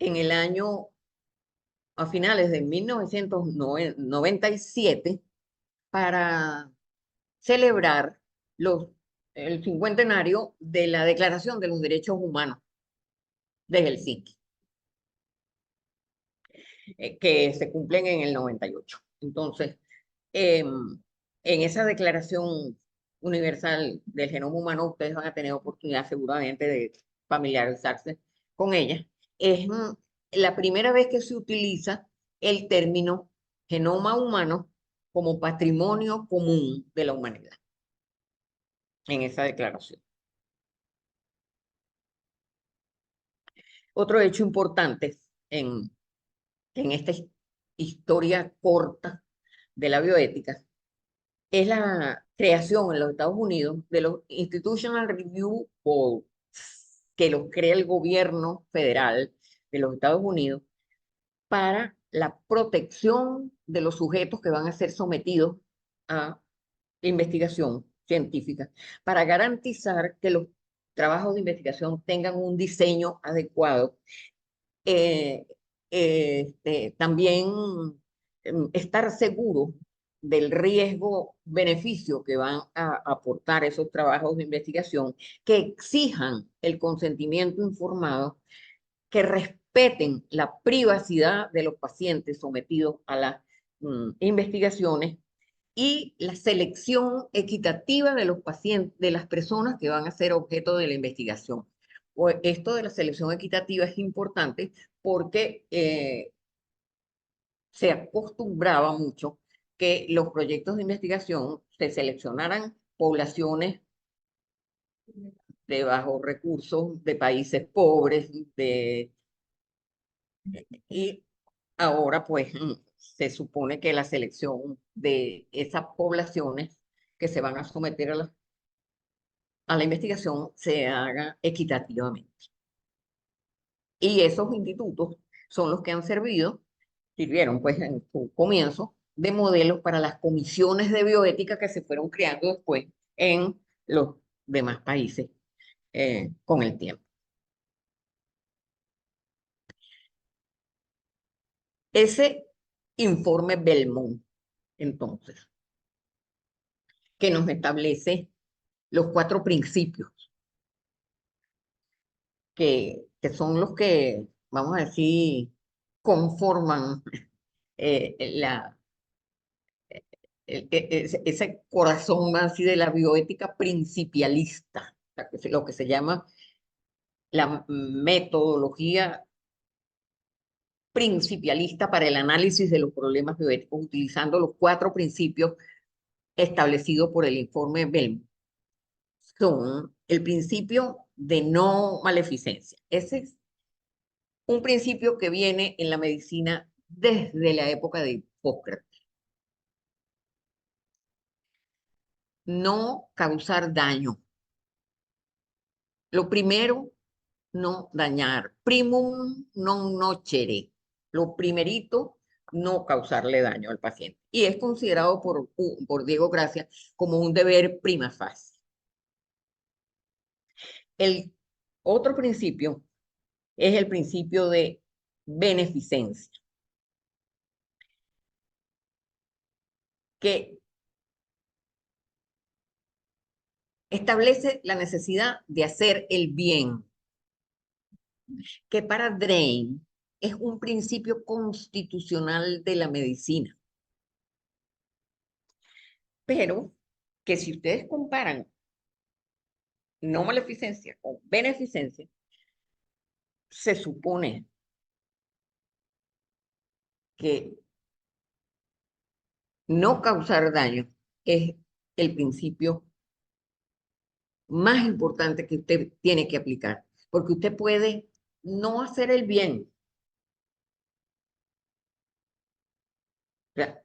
en el año, a finales de 1997, para celebrar el cincuentenario de la Declaración de los Derechos Humanos de Helsinki, que se cumplen en el 98. Entonces, en esa Declaración Universal del Genoma Humano, ustedes van a tener oportunidad seguramente de familiarizarse con ella. Es la primera vez que se utiliza el término genoma humano como patrimonio común de la humanidad en esa declaración. Otro hecho importante en esta historia corta de la bioética es la creación en los Estados Unidos de los Institutional Review Board, que los crea el gobierno federal de los Estados Unidos para la protección de los sujetos que van a ser sometidos a investigación científica, para garantizar que los trabajos de investigación tengan un diseño adecuado. También estar seguro del riesgo-beneficio que van a aportar esos trabajos de investigación, que exijan el consentimiento informado, que respeten la privacidad de los pacientes sometidos a las investigaciones y la selección equitativa de los pacientes, de las personas que van a ser objeto de la investigación. Esto de la selección equitativa es importante porque se acostumbraba mucho que los proyectos de investigación se seleccionaran poblaciones de bajos recursos, de países pobres, y ahora pues se supone que la selección de esas poblaciones que se van a someter a la investigación se haga equitativamente. Y esos institutos son los que sirvieron pues en su comienzo de modelos para las comisiones de bioética que se fueron creando después en los demás países con el tiempo. Ese informe Belmont, entonces, que nos establece los 4 principios que son los que, vamos a decir, conforman eh, la, ese corazón así de la bioética principialista, lo que se llama la metodología principialista para el análisis de los problemas bioéticos, utilizando los 4 principios establecidos por el informe Belmont. Son el principio de no maleficencia. Ese es un principio que viene en la medicina desde la época de Hipócrates. No causar daño. Lo primero, no dañar. Primum non nocere. Lo primerito, no causarle daño al paciente. Y es considerado por Diego Gracia como un deber prima facie. El otro principio es el principio de beneficencia, que establece la necesidad de hacer el bien, que para Drain es un principio constitucional de la medicina. Pero que si ustedes comparan no maleficencia con beneficencia, se supone que no causar daño es el principio más importante que usted tiene que aplicar, porque usted puede no hacer el bien. O sea,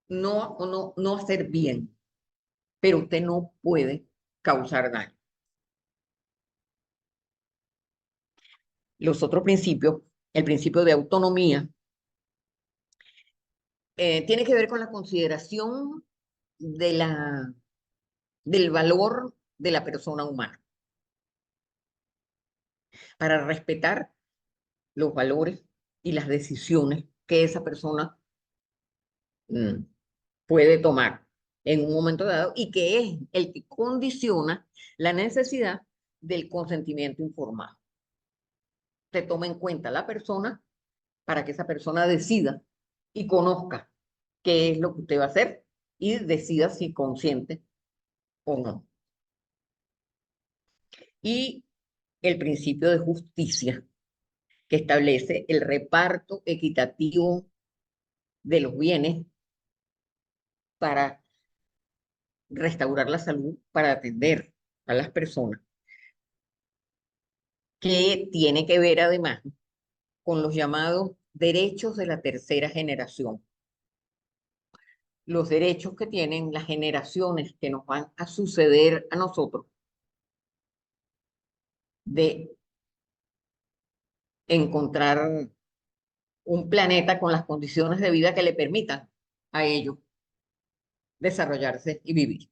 no hacer bien, pero usted no puede causar daño. Los otros principios, el principio de autonomía, tiene que ver con la consideración del valor de la persona humana, para respetar los valores y las decisiones que esa persona puede tomar en un momento dado y que es el que condiciona la necesidad del consentimiento informado. Se toma en cuenta la persona para que esa persona decida y conozca qué es lo que usted va a hacer y decida si consciente o no. Y el principio de justicia, que establece el reparto equitativo de los bienes para restaurar la salud, para atender a las personas, que tiene que ver además con los llamados derechos de la tercera generación, los derechos que tienen las generaciones que nos van a suceder a nosotros de encontrar un planeta con las condiciones de vida que le permitan a ellos desarrollarse y vivir.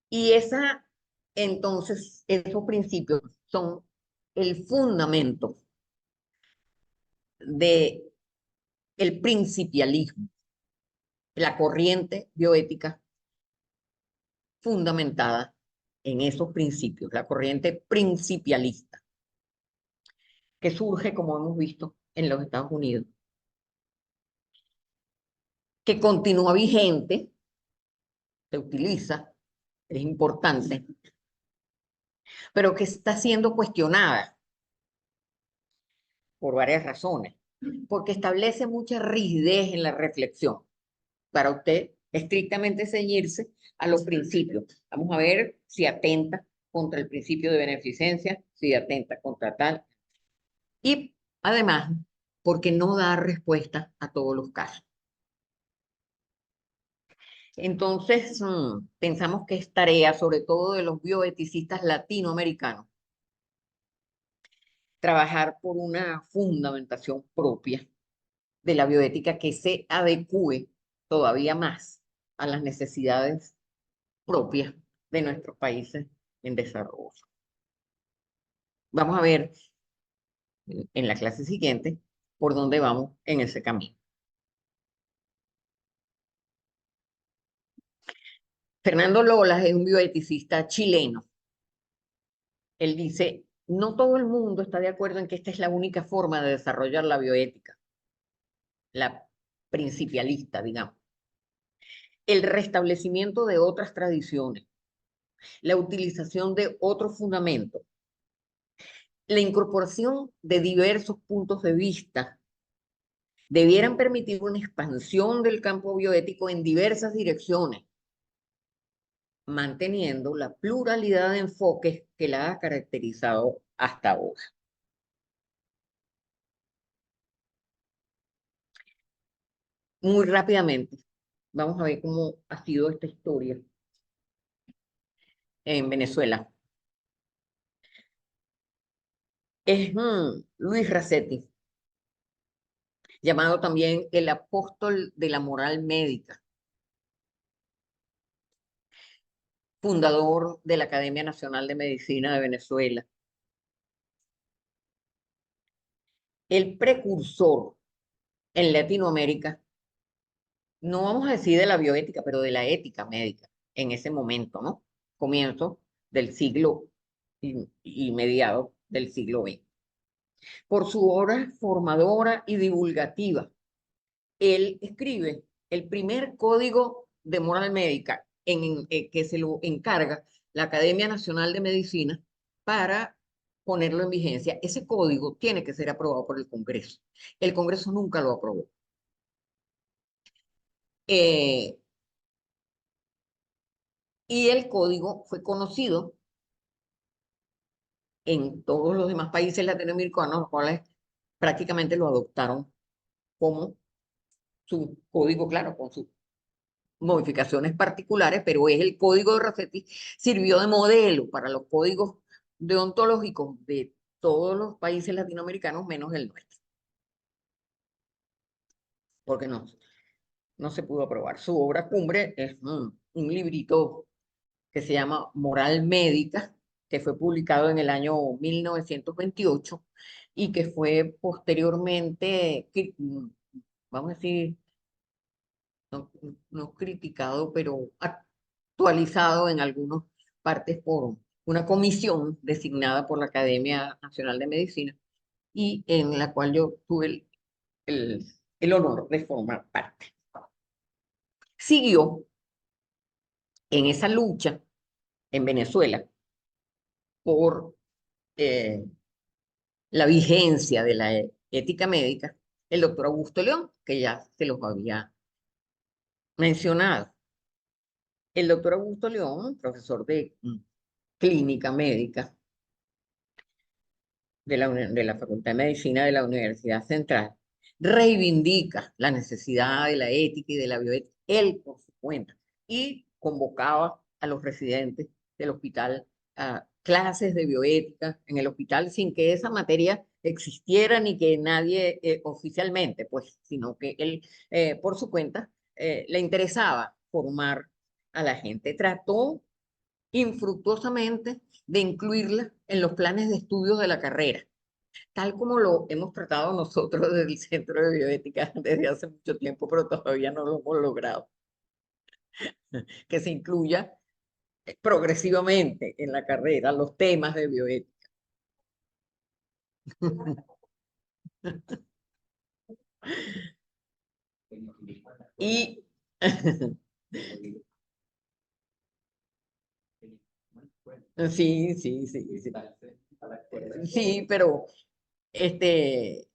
Y entonces, esos principios son el fundamento de el principialismo, la corriente bioética fundamentada en esos principios, la corriente principialista, que surge, como hemos visto, en los Estados Unidos, que continúa vigente, se utiliza, es importante, pero que está siendo cuestionada por varias razones, porque establece mucha rigidez en la reflexión para usted estrictamente ceñirse a los principios. Vamos a ver si atenta contra el principio de beneficencia, si atenta contra tal. Y además, porque no da respuesta a todos los casos. Entonces, pensamos que es tarea, sobre todo de los bioeticistas latinoamericanos, trabajar por una fundamentación propia de la bioética que se adecue todavía más a las necesidades propias de nuestros países en desarrollo. Vamos a ver en la clase siguiente por dónde vamos en ese camino. Fernando Lolas es un bioeticista chileno. Él dice, no todo el mundo está de acuerdo en que esta es la única forma de desarrollar la bioética, la principialista, digamos. El restablecimiento de otras tradiciones, la utilización de otros fundamentos, la incorporación de diversos puntos de vista debieran permitir una expansión del campo bioético en diversas direcciones, manteniendo la pluralidad de enfoques que la ha caracterizado hasta ahora. Muy rápidamente, vamos a ver cómo ha sido esta historia en Venezuela. Es Luis Racetti, llamado también el apóstol de la moral médica, fundador de la Academia Nacional de Medicina de Venezuela, el precursor en Latinoamérica, no vamos a decir de la bioética, pero de la ética médica en ese momento, ¿no? Comienzo del siglo y mediados del siglo XX. Por su obra formadora y divulgativa, él escribe el primer código de moral médica que se lo encarga la Academia Nacional de Medicina para ponerlo en vigencia. Ese código tiene que ser aprobado por el Congreso. El Congreso nunca lo aprobó. Y el código fue conocido en todos los demás países latinoamericanos, los cuales prácticamente lo adoptaron como su código, claro, con sus modificaciones particulares, pero es el código de Racetti, sirvió de modelo para los códigos deontológicos de todos los países latinoamericanos menos el nuestro, porque no se pudo aprobar. Su obra cumbre es un librito que se llama Moral Médica, que fue publicado en el año 1928 y que fue posteriormente, vamos a decir, no criticado, pero actualizado en algunas partes por una comisión designada por la Academia Nacional de Medicina y en la cual yo tuve el honor de formar parte. Siguió En esa lucha en Venezuela por eh, la vigencia de la ética médica, el doctor Augusto León, que ya se los había mencionado. El doctor Augusto León, profesor de clínica médica de la Facultad de Medicina de la Universidad Central, reivindica la necesidad de la ética y de la bioética, él por su cuenta, y convocaba a los residentes del hospital a clases de bioética en el hospital sin que esa materia existiera ni que nadie oficialmente, pues, sino que él por su cuenta le interesaba formar a la gente. Trató infructuosamente de incluirla en los planes de estudios de la carrera, tal como lo hemos tratado nosotros desde el Centro de Bioética desde hace mucho tiempo, pero todavía no lo hemos logrado, que se incluya progresivamente en la carrera los temas de bioética. Y sí, sí, sí, sí. Sí, pero este,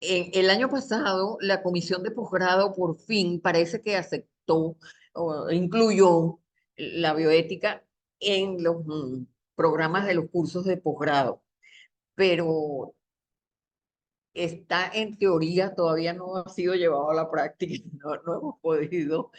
el año pasado la comisión de posgrado por fin parece que aceptó o incluyó la bioética en los programas de los cursos de posgrado, pero está en teoría, todavía no ha sido llevado a la práctica, no hemos podido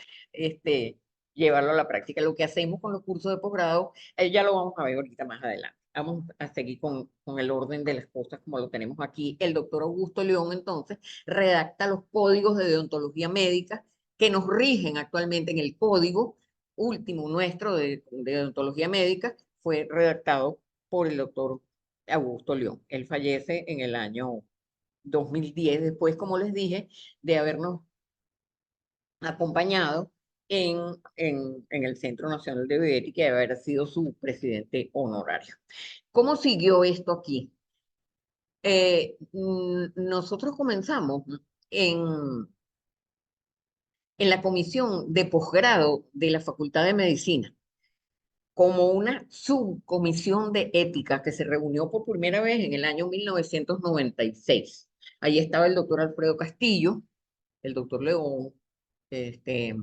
llevarlo a la práctica. Lo que hacemos con los cursos de posgrado, ya lo vamos a ver ahorita más adelante. Vamos a seguir con el orden de las cosas como lo tenemos aquí. El doctor Augusto León, entonces, redacta los códigos de deontología médica que nos rigen actualmente en el código último nuestro de deontología médica, fue redactado por el doctor Augusto León. Él fallece en el año 2010, después, como les dije, de habernos acompañado en el Centro Nacional de Bioética y de haber sido su presidente honorario. ¿Cómo siguió esto aquí? Nosotros comenzamos en, en la comisión de posgrado de la Facultad de Medicina como una subcomisión de ética que se reunió por primera vez en el año 1996. Ahí estaba el doctor Alfredo Castillo, el doctor León, este,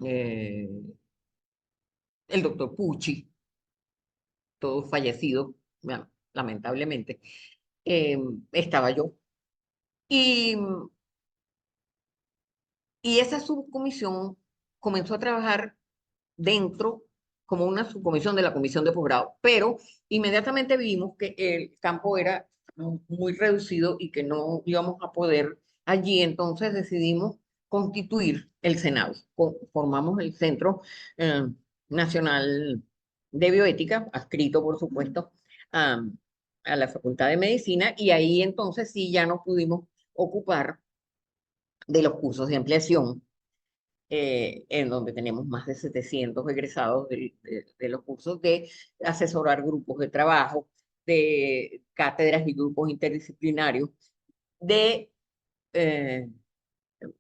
eh, el doctor Pucci, todos fallecidos, bueno, lamentablemente, eh, estaba yo. Y, y esa subcomisión comenzó a trabajar dentro como una subcomisión de la comisión de posgrado, pero inmediatamente vimos que el campo era muy reducido y que no íbamos a poder allí, entonces decidimos constituir el Senado. Formamos el Centro eh, Nacional de Bioética, adscrito por supuesto a, a la Facultad de Medicina, y ahí entonces sí ya nos pudimos ocupar de los cursos de ampliación en donde tenemos más de 700 egresados de los cursos de asesorar grupos de trabajo, de cátedras y grupos interdisciplinarios, de eh,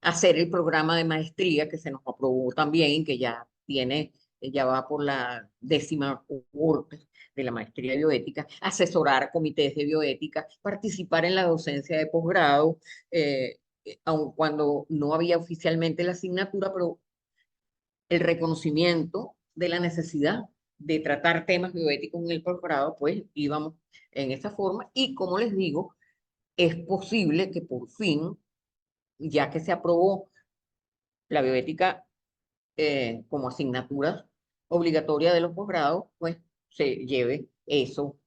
hacer el programa de maestría que se nos aprobó también, que ya tiene, ya va por la 10ª cohorte de la maestría de bioética, asesorar comités de bioética, participar en la docencia de posgrado, aun cuando no había oficialmente la asignatura, pero el reconocimiento de la necesidad de tratar temas bioéticos en el posgrado, pues íbamos en esa forma. Y como les digo, es posible que por fin, ya que se aprobó la bioética como asignatura obligatoria de los posgrados, pues se lleve eso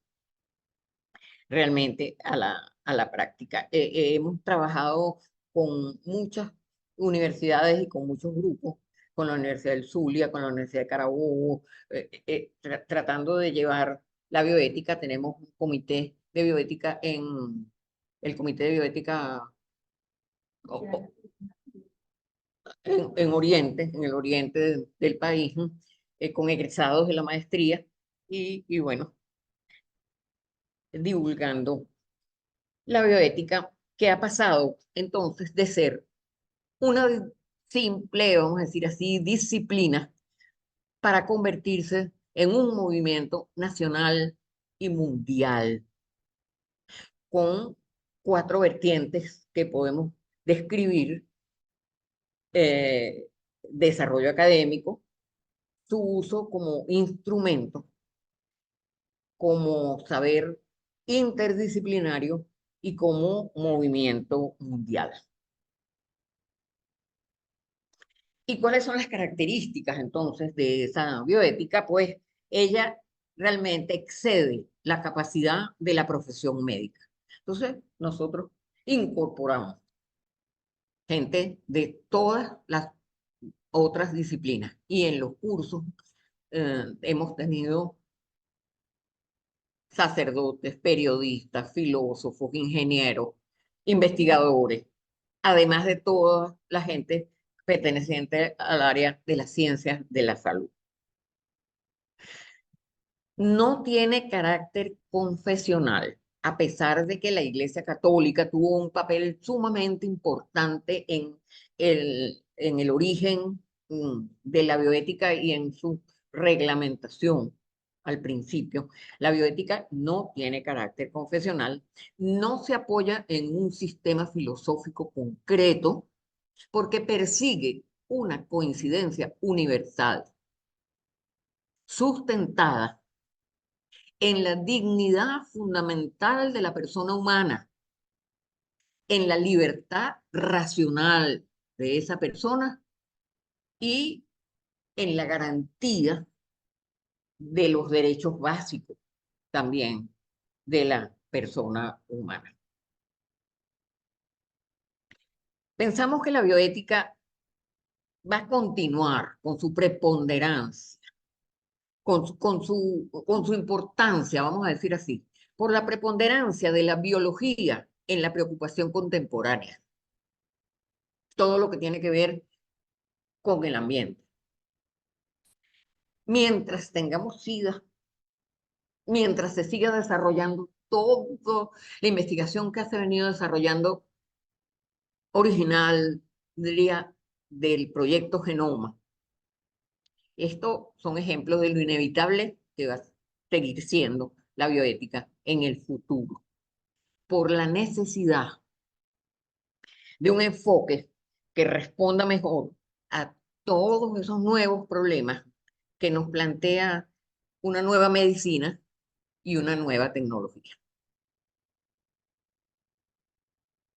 realmente a la práctica. Hemos trabajado con muchas universidades y con muchos grupos, con la Universidad del Zulia, con la Universidad de Carabobo, tratando de llevar la bioética. Tenemos un comité de bioética el comité de bioética o- o- en Oriente, en el oriente del país, ¿no? Con egresados de la maestría y bueno, divulgando la bioética, que ha pasado entonces de ser una simple, vamos a decir así, disciplina para convertirse en un movimiento nacional y mundial con 4 vertientes que podemos describir: eh, desarrollo académico, su uso como instrumento, como saber interdisciplinario y como movimiento mundial. ¿Y cuáles son las características entonces de esa bioética? Pues ella realmente excede la capacidad de la profesión médica. Entonces, nosotros incorporamos gente de todas las otras disciplinas y en los cursos hemos tenido sacerdotes, periodistas, filósofos, ingenieros, investigadores, además de toda la gente perteneciente al área de las ciencias de la salud. No tiene carácter confesional, a pesar de que la Iglesia Católica tuvo un papel sumamente importante en el origen de la bioética y en su reglamentación al principio. La bioética no tiene carácter confesional, no se apoya en un sistema filosófico concreto porque persigue una coincidencia universal sustentada en la dignidad fundamental de la persona humana, en la libertad racional de esa persona y en la garantía de los derechos básicos también de la persona humana. Pensamos que la bioética va a continuar con su preponderancia, con su importancia, vamos a decir así, por la preponderancia de la biología en la preocupación contemporánea. Todo lo que tiene que ver con el ambiente. Mientras tengamos SIDA, mientras se siga desarrollando toda la investigación que se ha venido desarrollando original, diría, del proyecto Genoma. Estos son ejemplos de lo inevitable que va a seguir siendo la bioética en el futuro, por la necesidad de un enfoque que responda mejor a todos esos nuevos problemas que nos plantea una nueva medicina y una nueva tecnología.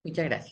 Muchas gracias.